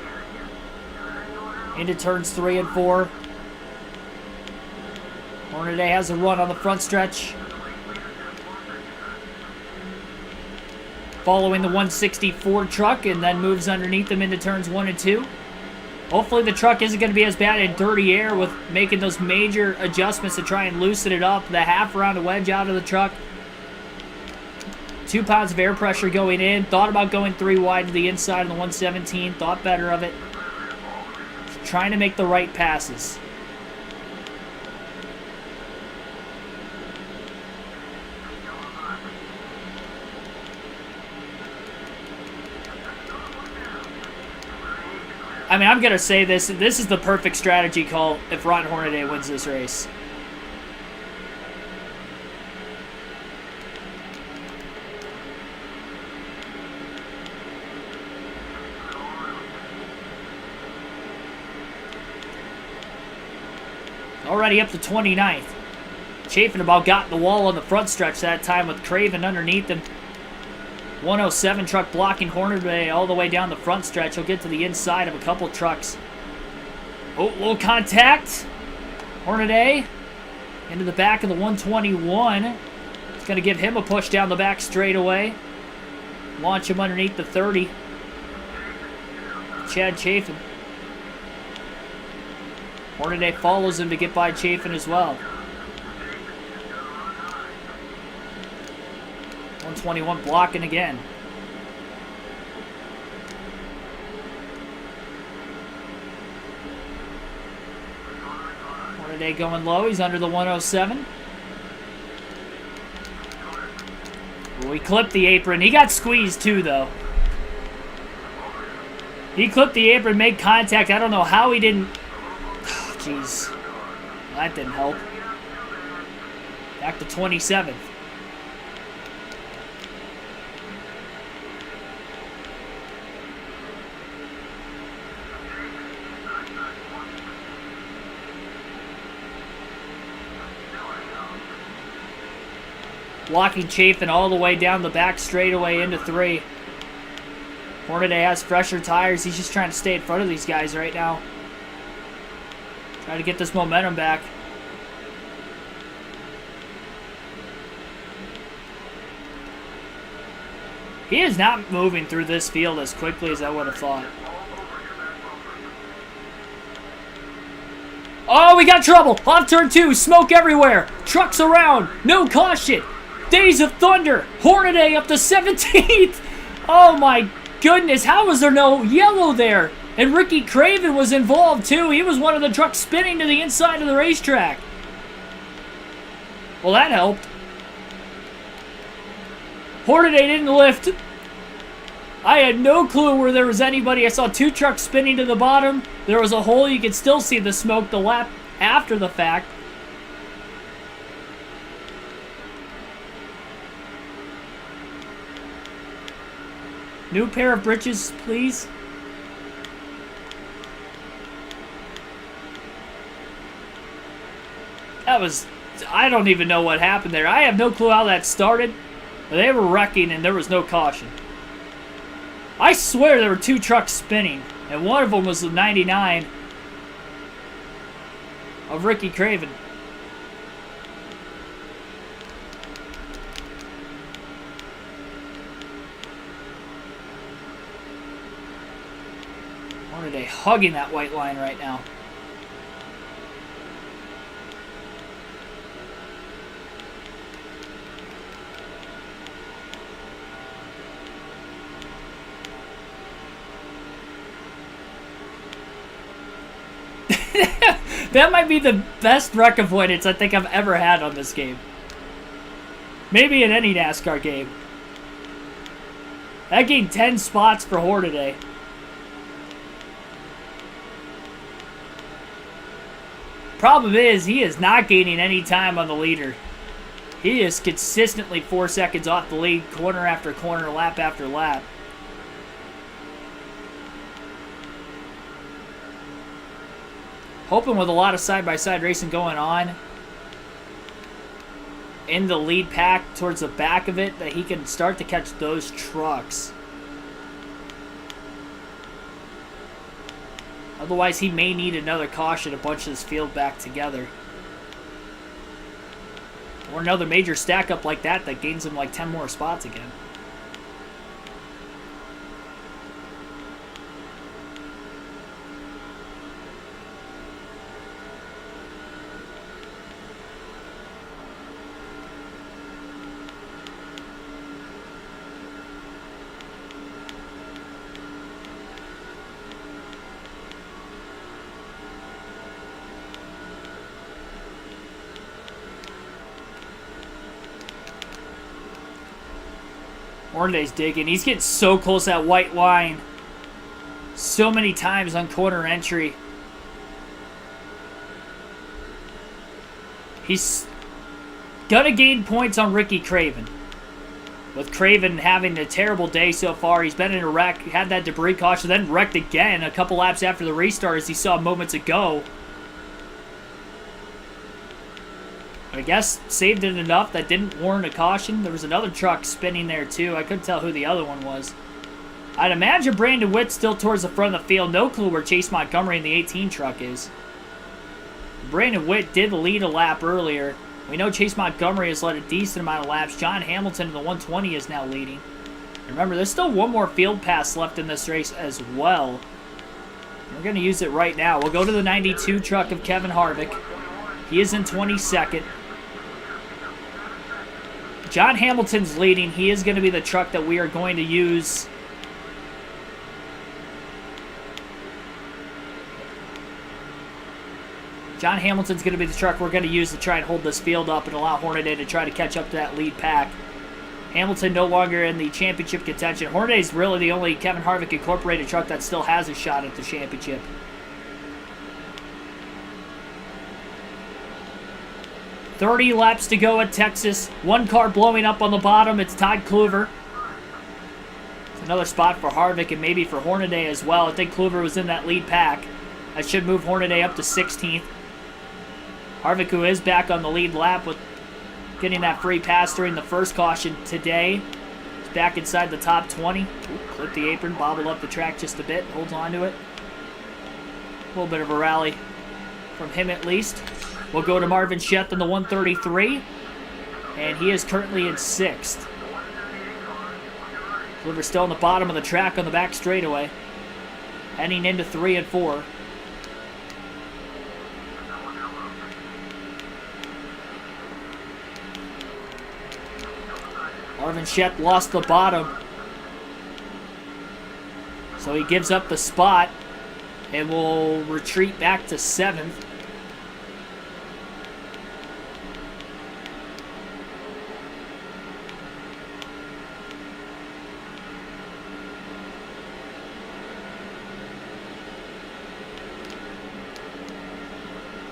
Into turns 3 and 4. Hornaday has a run on the front stretch. Following the 160 Ford truck and then moves underneath them into turns 1 and 2. Hopefully the truck isn't going to be as bad in dirty air with making those major adjustments to try and loosen it up. The half round of wedge out of the truck. 2 pounds of air pressure going in. Thought about going 3 wide to the inside on the 117. Thought better of it. Trying to make the right passes. I mean, I'm going to say this. This is the perfect strategy call if Ron Hornaday wins this race. Already up to 29th. Chafin about got the wall on the front stretch that time with Craven underneath him. 107 truck blocking Hornaday all the way down the front stretch. He'll get to the inside of a couple trucks. Oh, low contact. Hornaday into the back of the 121. It's going to give him a push down the back straightaway. Launch him underneath the 30. Chad Chafin. Hornaday follows him to get by Chafin as well. 121 blocking again. Hornaday going low. He's under the 107. Well, he clipped the apron. He got squeezed too, though. He clipped the apron, made contact. I don't know how he didn't. Jeez. Well, that didn't help. Back to 27th. Blocking Chafin all the way down the back straightaway into 3. Hornaday has fresher tires. He's just trying to stay in front of these guys right now. Try to get this momentum back. He is not moving through this field as quickly as I would have thought. Oh, we got trouble. Off turn 2. Smoke everywhere. Trucks around. No caution. Days of Thunder. Hornaday up to 17th. Oh, my goodness. How was there no yellow there? And Ricky Craven was involved, too. He was one of the trucks spinning to the inside of the racetrack. Well, that helped. Hornaday didn't lift. I had no clue where there was anybody. I saw 2 trucks spinning to the bottom. There was a hole. You could still see the smoke the lap after the fact. New pair of britches, please. That was... I don't even know what happened there. I have no clue how that started. But they were wrecking and there was no caution. I swear there were 2 trucks spinning. And one of them was the 99 of Ricky Craven. Hornaday hugging that white line right now. That might be the best wreck avoidance I think I've ever had on this game. Maybe in any NASCAR game. That gained 10 spots for Hornaday. Problem is, he is not gaining any time on the leader. He is consistently 4 seconds off the lead, corner after corner, lap after lap. Hoping with a lot of side-by-side racing going on in the lead pack towards the back of it that he can start to catch those trucks. Otherwise, he may need another caution to bunch this field back together. Or another major stack-up like that that gains him like 10 more spots again. Hornaday's digging. He's getting so close to that white line. So many times on corner entry. He's gonna gain points on Ricky Craven. With Craven having a terrible day so far. He's been in a wreck. Had that debris caution. Then wrecked again a couple laps after the restart as he saw moments ago. I guess saved it enough that didn't warrant a caution. There was another truck spinning there too. I couldn't tell who the other one was. I'd imagine Brandon Witt's still towards the front of the field. No clue where Chase Montgomery in the 18 truck is. Brandon Witt did lead a lap earlier. We know Chase Montgomery has led a decent amount of laps. John Hamilton in the 120 is now leading. Remember, there's still one more field pass left in this race as well. We're going to use it right now. We'll go to the 92 truck of Kevin Harvick. He is in 22nd. John Hamilton's leading. He is going to be the truck that we are going to use. John Hamilton's going to be the truck we're going to use to try and hold this field up and allow Hornaday to try to catch up to that lead pack. Hamilton no longer in the championship contention. Hornaday is really the only Kevin Harvick incorporated truck that still has a shot at the championship. "30 laps to go at Texas. One car blowing up on the bottom. It's Todd Kluver. It's another spot for Harvick and maybe for Hornaday as well. I think Kluver was in that lead pack. That should move Hornaday up to 16th. Harvick, who is back on the lead lap with getting that free pass during the first caution today, is back inside the top 20. Ooh, clipped the apron, bobbled up the track just a bit, holds on to it. A little bit of a rally from him at least. We'll go to Marvin Sheth in the 133, and he is currently in 6th. Kluver's still on the bottom of the track on the back straightaway, heading into 3 and 4. Marvin Sheth lost the bottom, so he gives up the spot and will retreat back to 7th.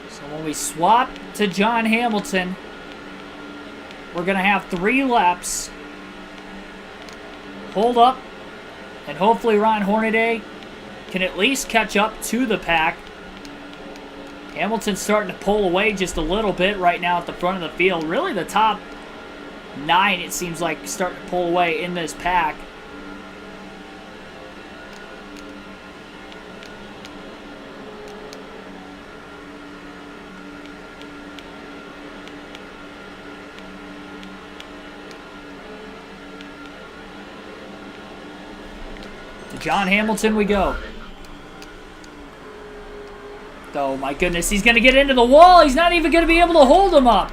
So when we swap to John Hamilton, we're going to have 3 laps. Hold up, and hopefully Ron Hornaday can at least catch up to the pack. Hamilton's starting to pull away just a little bit right now at the front of the field. Really the top 9, it seems like, starting to pull away in this pack. John Hamilton we go. Oh my goodness, he's going to get into the wall. He's not even going to be able to hold him up.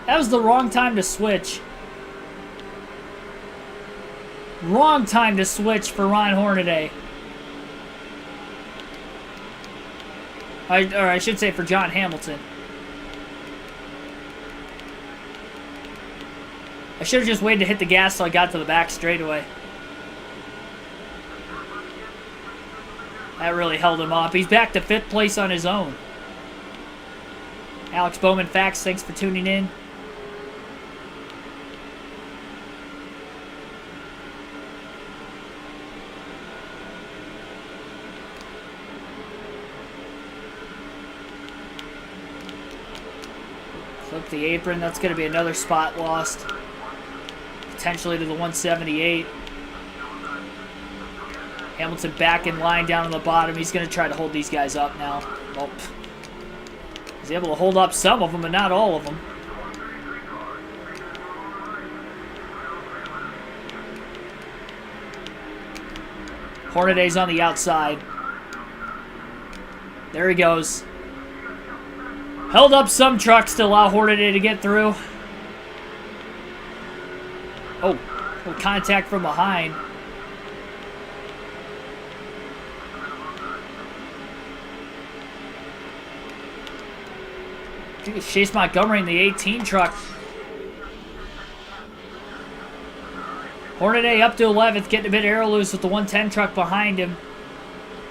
That was the wrong time to switch. Wrong time to switch for Ron Hornaday. Or I should say for John Hamilton. I should have just waited to hit the gas till I got to the back straightaway. That really held him off. He's back to 5th place on his own. Alex Bowman Facts, thanks for tuning in. Flip the apron. That's going to be another spot lost. Potentially to the 178. Hamilton back in line down on the bottom. He's going to try to hold these guys up now. Well, he's able to hold up some of them, but not all of them. Hornaday's on the outside. There he goes. Held up some trucks to allow Hornaday to get through. Oh, contact from behind. I think it's Chase Montgomery in the 18 truck. Hornaday up to 11th, getting a bit aero loose with the 110 truck behind him.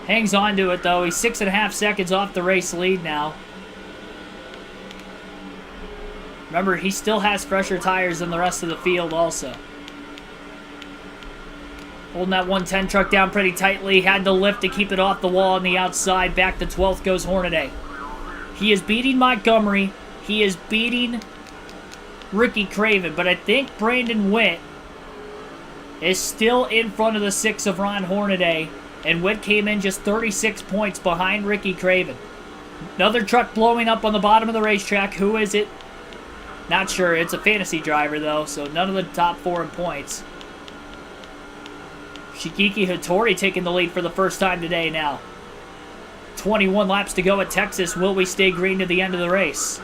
Hangs on to it though. He's 6.5 seconds off the race lead now. Remember, he still has fresher tires than the rest of the field also. Holding that 110 truck down pretty tightly. Had to lift to keep it off the wall on the outside. Back to 12th goes Hornaday. He is beating Montgomery. He is beating Ricky Craven, but I think Brandon Witt is still in front of the 6 of Ron Hornaday, and Witt came in just 36 points behind Ricky Craven. Another truck blowing up on the bottom of the racetrack. Who is it? Not sure. It's a fantasy driver, though, so none of the top 4 in points. Shigeki Hattori taking the lead for the first time today now. 21 laps to go at Texas. Will we stay green to the end of the race?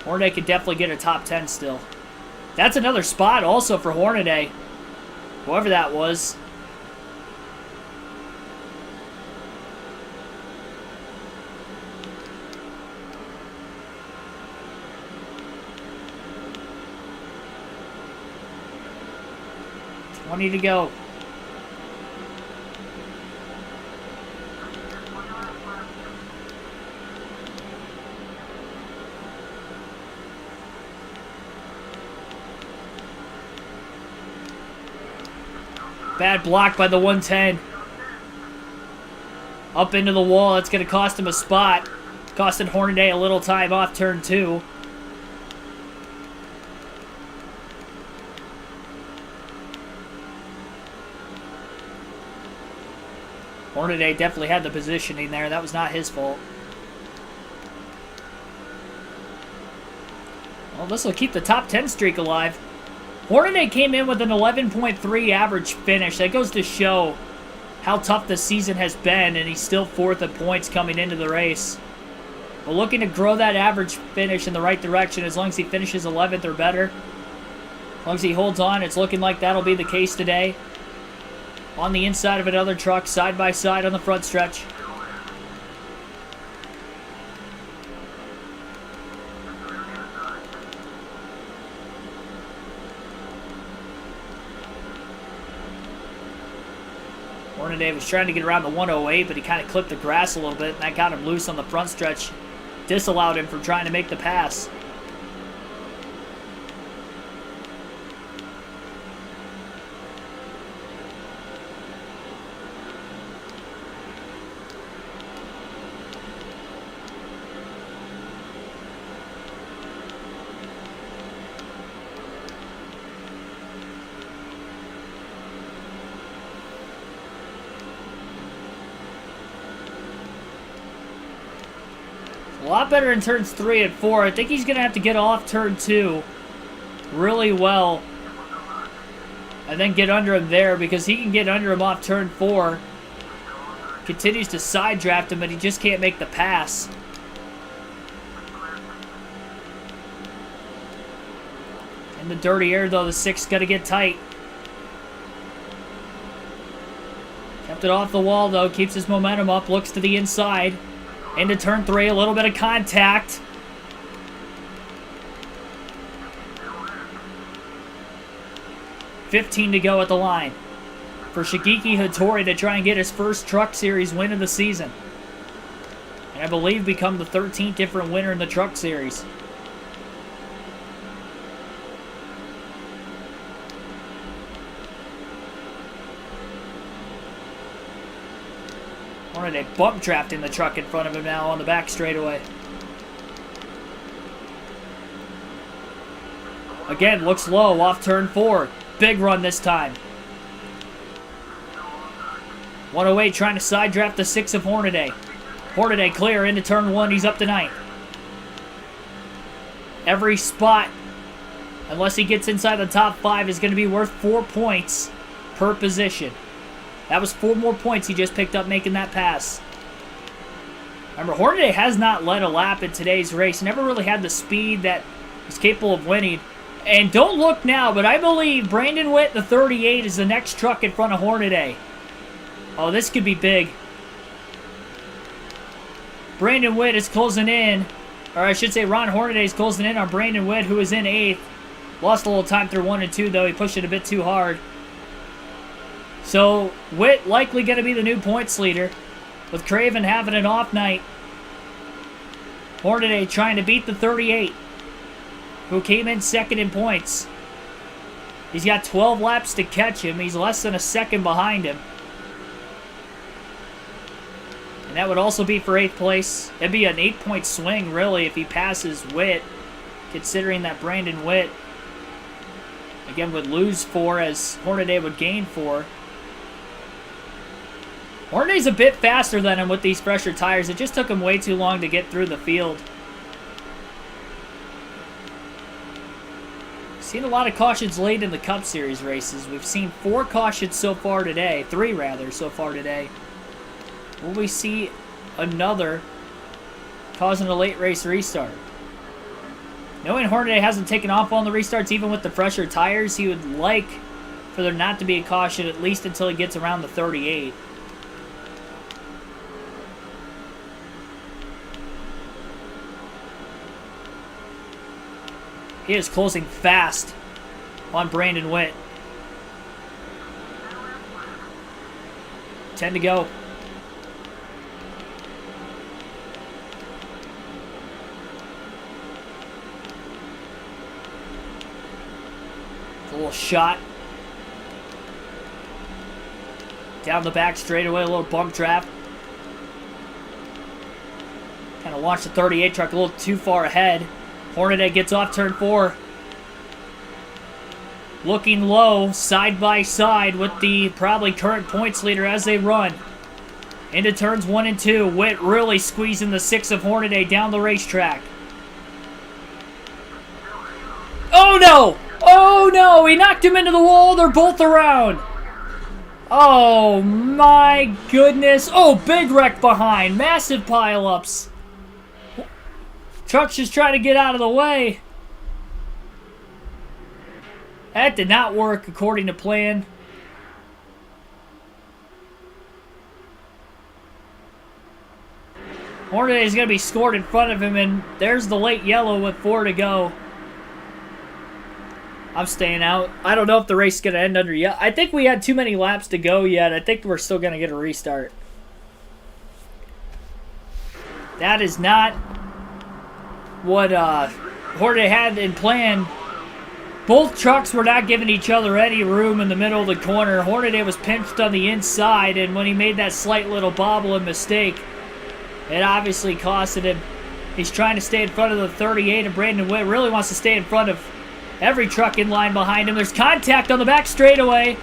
Hornaday could definitely get a top 10 still. That's another spot also for Hornaday. Whoever that was. $20 to go. Bad block by the 110. Up into the wall. That's going to cost him a spot. Costing Hornaday a little time off turn 2. Hornaday definitely had the positioning there. That was not his fault. Well, this will keep the top 10 streak alive. Hornaday came in with an 11.3 average finish. That goes to show how tough the season has been, and he's still 4th in points coming into the race. But looking to grow that average finish in the right direction as long as he finishes 11th or better. As long as he holds on, it's looking like that'll be the case today. On the inside of another truck, side by side on the front stretch. Hornaday was trying to get around the 108, but he kind of clipped the grass a little bit, and that got him loose on the front stretch. Disallowed him from trying to make the pass. A lot better in turns 3 and 4. I think he's going to have to get off turn 2 really well and then get under him there, because he can get under him off turn 4. Continues to side draft him, but he just can't make the pass. In the dirty air, though, the 6's got to get tight. Kept it off the wall, though. Keeps his momentum up. Looks to the inside. Into turn 3, a little bit of contact. $15 to go at the line for Shigeki Hattori to try and get his first Truck Series win of the season. And I believe become the 13th different winner in the Truck Series. Hornaday bump drafting the truck in front of him now on the back straightaway. Again, looks low off turn 4. Big run this time. 108 trying to side draft the 6 of Hornaday. Hornaday clear into turn 1. He's up to 9th. Every spot, unless he gets inside the top 5, is going to be worth 4 points per position. That was 4 more points he just picked up making that pass. Remember, Hornaday has not led a lap in today's race. Never really had the speed that is capable of winning. And don't look now, but I believe Brandon Witt, the 38, is the next truck in front of Hornaday. Oh, this could be big. Brandon Witt is closing in. Or I should say Ron Hornaday is closing in on Brandon Witt, who is in 8th. Lost a little time through 1 and 2, though. He pushed it a bit too hard. So, Witt likely going to be the new points leader, with Craven having an off night. Hornaday trying to beat the 38, who came in 2nd in points. He's got 12 laps to catch him. He's less than a second behind him. And that would also be for 8th place. It'd be an 8-point swing, really, if he passes Witt. considering that Brandon Witt, again, would lose 4 as Hornaday would gain 4. Hornaday's a bit faster than him with these fresher tires. It just took him way too long to get through the field. Seen a lot of cautions late in the Cup Series races. We've seen 4 cautions so far today. 3, rather, so far today. Will we see another causing a late race restart? Knowing Hornaday hasn't taken off on the restarts, even with the fresher tires, he would like for there not to be a caution at least until he gets around the 38. He is closing fast on Brandon Witt. 10 to go. A little shot. Down the back straightaway, a little bump trap. Kind of launched the 38 truck a little too far ahead. Hornaday gets off turn 4. Looking low, side by side with the probably current points leader as they run. Into turns 1 and 2. Witt really squeezing the 6 of Hornaday down the racetrack. Oh no! Oh no! He knocked him into the wall. They're both around. Oh my goodness. Oh, big wreck behind. Massive pileups. Truck's just trying to get out of the way. That did not work according to plan. Hornaday is going to be scored in front of him, and there's the late yellow with 4 to go. I'm staying out. I don't know if the race is going to end under yet. I think we had too many laps to go yet. I think we're still going to get a restart. That is not what Hornaday had in plan. Both trucks were not giving each other any room in the middle of the corner. Hornaday was pinched on the inside, and when he made that slight little bobble and mistake, it obviously costed him. He's trying to stay in front of the 38, and Brandon Witt really wants to stay in front of every truck in line behind him. There's contact on the back straightaway.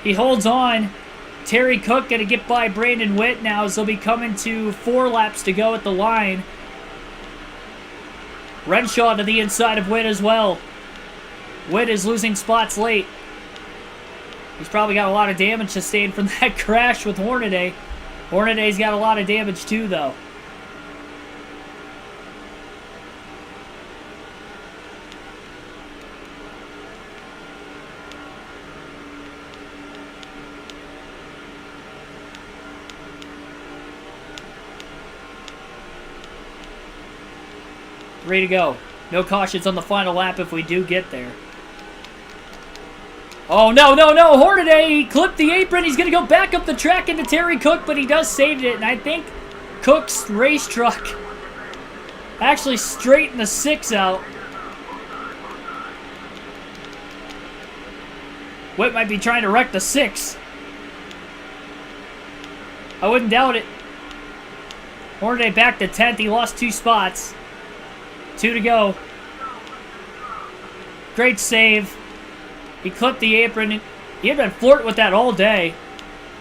He holds on. Terry Cook going to get by Brandon Witt now as they'll be coming to 4 laps to go at the line. Renshaw to the inside of Witt as well. Witt is losing spots late. He's probably got a lot of damage sustained from that crash with Hornaday. Hornaday's got a lot of damage too, though. Ready to go. No cautions on the final lap if we do get there. Oh, no, no, no. Hornaday, he clipped the apron. He's going to go back up the track into Terry Cook, but he does save it. And I think Cook's race truck actually straightened the 6 out. Witt might be trying to wreck the 6. I wouldn't doubt it. Hornaday back to 10th. He lost 2 spots. 2 to go. Great save. He clipped the apron. He had been flirting with that all day.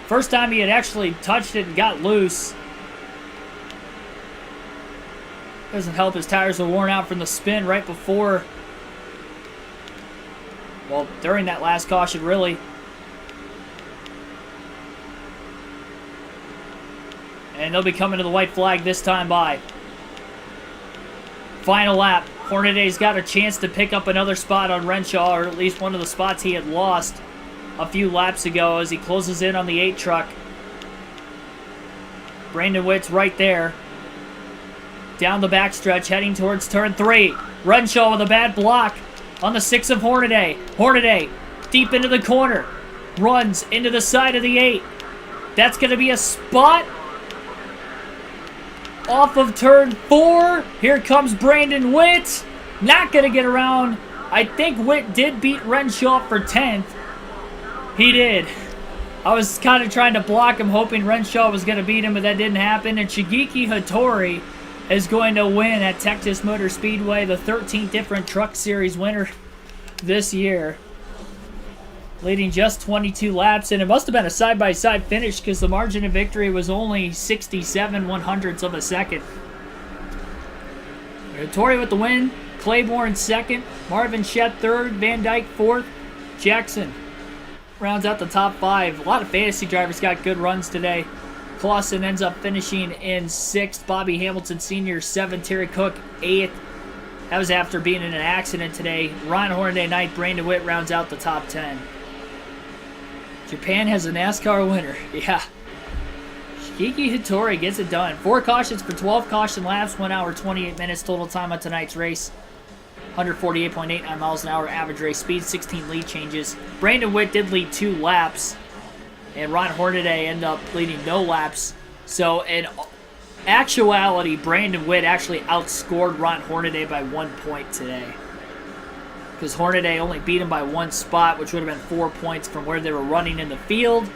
First time he had actually touched it and got loose. Doesn't help, his tires were worn out from the spin right before. Well, during that last caution, really. And they'll be coming to the white flag this time by. Final lap. Hornaday's got a chance to pick up another spot on Renshaw, or at least one of the spots he had lost a few laps ago as he closes in on the 8 truck. Brandon Witt's right there. Down the backstretch, heading towards turn 3. Renshaw with a bad block on the 6 of Hornaday. Hornaday, deep into the corner. Runs into the side of the 8. That's going to be a spot off of turn 4. Here comes Brandon Witt. Not going to get around. I think Witt did beat Renshaw for 10th. He did. I was kind of trying to block him, hoping Renshaw was going to beat him, but that didn't happen. And Shigeki Hattori is going to win at Texas Motor Speedway, the 13th different Truck Series winner this year, leading just 22 laps. And it must have been a side-by-side finish because the margin of victory was only 67/100ths of a second. Hattori with the win, Claiborne second, Marvin Shett third, Van Dyke fourth, Jackson rounds out the top 5. A lot of fantasy drivers got good runs today. Clausen ends up finishing in 6th. Bobby Hamilton Sr. 7th. Terry Cook 8th. That was after being in an accident today. Ron Hornaday 9th. Brandon Witt rounds out the top 10. Japan has a NASCAR winner. Yeah. Shigeki Hattori gets it done. 4 cautions for 12 caution laps. 1 hour, 28 minutes total time on tonight's race. 148.89 miles an hour average race speed, 16 lead changes. Brandon Witt did lead 2 laps, and Ron Hornaday ended up leading no laps. So in actuality, Brandon Witt actually outscored Ron Hornaday by 1 point today, because Hornaday only beat him by 1 spot, which would have been 4 points from where they were running in the field,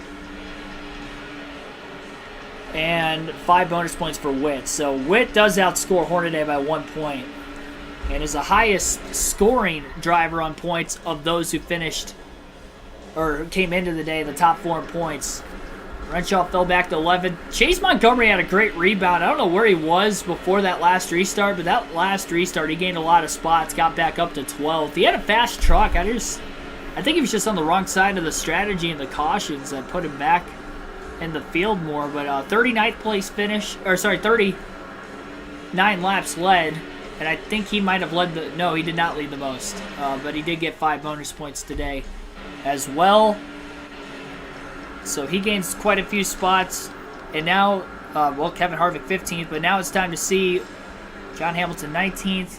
and 5 bonus points for Witt. So Witt does outscore Hornaday by 1 point, and is the highest scoring driver on points of those who finished or came into the day, the top 4 in points. Renshaw fell back to 11. Chase Montgomery had a great rebound. I don't know where he was before that last restart, but that last restart, he gained a lot of spots, got back up to 12th. He had a fast truck. I think he was just on the wrong side of the strategy and the cautions that put him back in the field more. But 39th place finish, or sorry, 39 laps led. And I think he might have led the... No, he did not lead the most. But he did get 5 bonus points today as well. So he gains quite a few spots. And now, well, Kevin Harvick 15th. But now it's time to see John Hamilton 19th.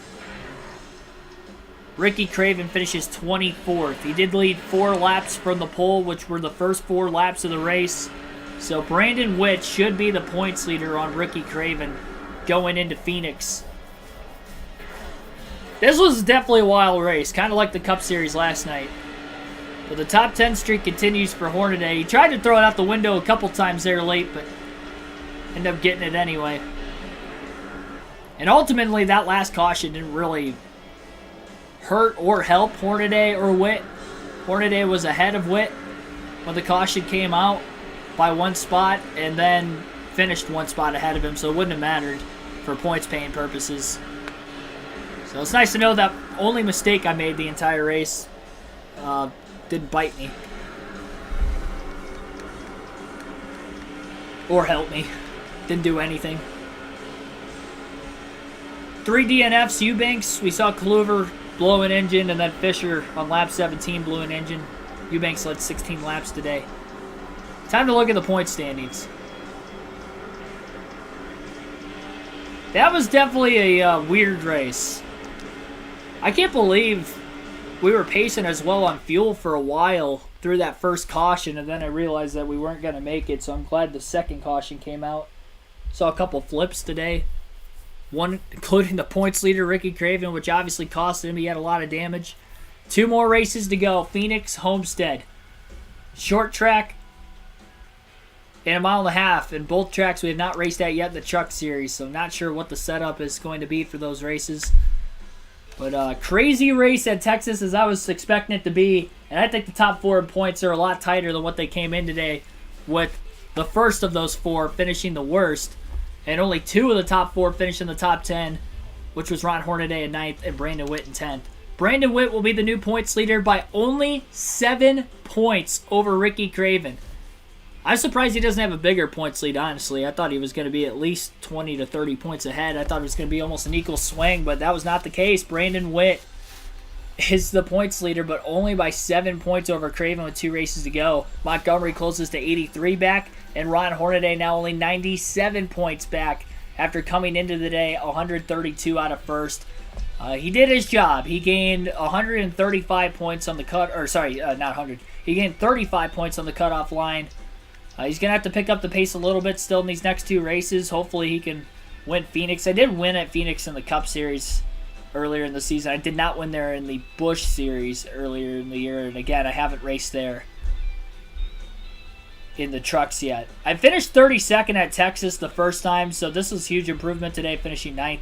Ricky Craven finishes 24th. He did lead 4 laps from the pole, which were the first 4 laps of the race. So Brandon Witt should be the points leader on Ricky Craven going into Phoenix. This was definitely a wild race, kind of like the Cup Series last night. But the top 10 streak continues for Hornaday. He tried to throw it out the window a couple times there late, but ended up getting it anyway. And ultimately, that last caution didn't really hurt or help Hornaday or Witt. Hornaday was ahead of Witt when the caution came out by 1 spot, and then finished 1 spot ahead of him, so it wouldn't have mattered for points paying purposes. So it's nice to know that only mistake I made the entire race didn't bite me. Or help me. Didn't do anything. 3 DNFs, Eubanks. We saw Kluver blow an engine, and then Fisher on lap 17 blew an engine. Eubanks led 16 laps today. Time to look at the point standings. That was definitely a weird race. I can't believe we were pacing as well on fuel for a while through that first caution, and then I realized that we weren't going to make it, so I'm glad the second caution came out. Saw a couple flips today. One including the points leader, Ricky Craven, which obviously cost him. He had a lot of damage. 2 more races to go. Phoenix, Homestead. Short track and 1.5 miles. And both tracks we have not raced at yet in the Truck Series, so not sure what the setup is going to be for those races. But crazy race at Texas as I was expecting it to be. And I think the top 4 points are a lot tighter than what they came in today, with the first of those 4 finishing the worst. And only 2 of the top 4 finished in the top 10, which was Ron Hornaday in 9th and Brandon Witt in 10th. Brandon Witt will be the new points leader by only 7 points over Ricky Craven. I'm surprised he doesn't have a bigger points lead, honestly. I thought he was going to be at least 20 to 30 points ahead. I thought it was going to be almost an equal swing, but that was not the case. Brandon Witt is the points leader, but only by 7 points over Craven with 2 races to go. Montgomery closes to 83 back, and Ron Hornaday now only 97 points back after coming into the day 132 out of first. He did his job. He gained 135 points on the cut, or sorry, not 100. He gained 35 points on the cutoff line. He's going to have to pick up the pace a little bit still in these next 2 races. Hopefully he can win Phoenix. I did win at Phoenix in the Cup Series earlier in the season. I did not win there in the Busch Series earlier in the year. And again, I haven't raced there. in the trucks yet. I finished 32nd at Texas the first time, so this was huge improvement today, finishing 9th.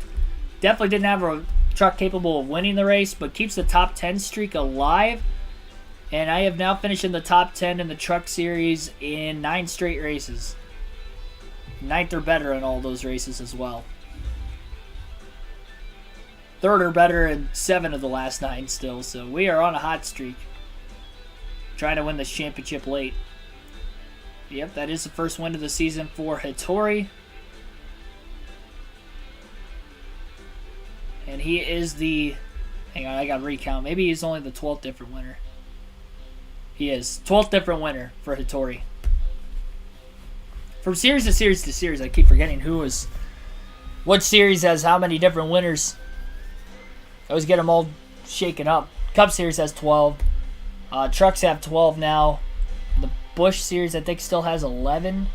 Definitely didn't have a truck capable of winning the race, but keeps the top 10 streak alive. And I have now finished in the top 10 in the truck series in 9 straight races. 9th or better in all those races as well. 3rd or better in 7 of the last 9 still, so we are on a hot streak. Trying to win this championship late. Yep, that is the first win of the season for Hattori. And he is the... Hang on, I got to recount. Maybe he's only the 12th different winner. He is. 12th different winner for Hattori. From series to series to series, I keep forgetting who is... What series has how many different winners. I always get them all shaken up. Cup Series has 12. Trucks have 12 now. The Busch Series, I think, still has 11.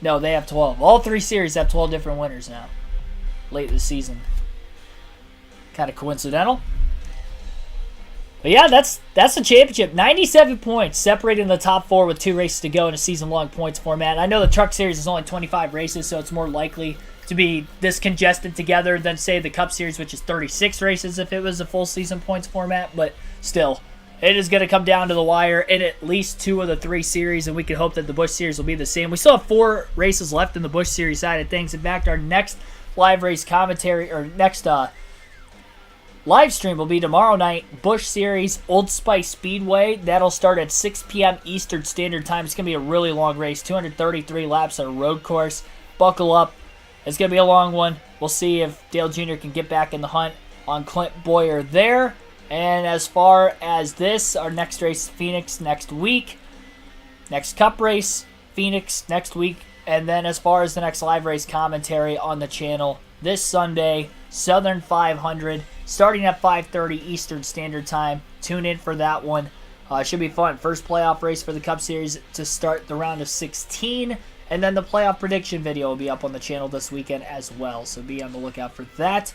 No, they have 12. All 3 series have 12 different winners now. Late this season. Kind of coincidental. But yeah, that's the championship. 97 points, separating the top 4 with 2 races to go in a season-long points format. I know the Truck Series is only 25 races, so it's more likely to be this congested together than, say, the Cup Series, which is 36 races if it was a full season points format. But still, it is going to come down to the wire in at least 2 of the 3 series, and we can hope that the Busch Series will be the same. We still have 4 races left in the Busch Series side of things. In fact, our next live race commentary, or next live stream will be tomorrow night, Busch Series, Old Spice Speedway. That'll start at 6 p.m. Eastern Standard Time. It's going to be a really long race, 233 laps on a road course. Buckle up. It's going to be a long one. We'll see if Dale Jr. can get back in the hunt on Clint Boyer there. And as far as this, our next race, Phoenix next week. Next Cup race, Phoenix next week. And then as far as the next live race commentary on the channel, this Sunday, Southern 500, starting at 5:30 Eastern Standard Time. Tune in for that one. It should be fun. First playoff race for the Cup Series to start the round of 16. And then the playoff prediction video will be up on the channel this weekend as well. So be on the lookout for that.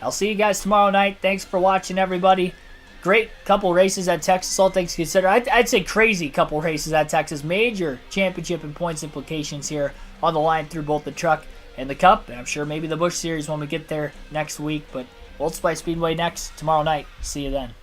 I'll see you guys tomorrow night. Thanks for watching, everybody. Great couple races at Texas, all things considered. I'd say crazy couple races at Texas. Major championship and points implications here on the line through both the truck and the Cup. And I'm sure maybe the Busch Series when we get there next week. But Old Spice Speedway next tomorrow night. See you then.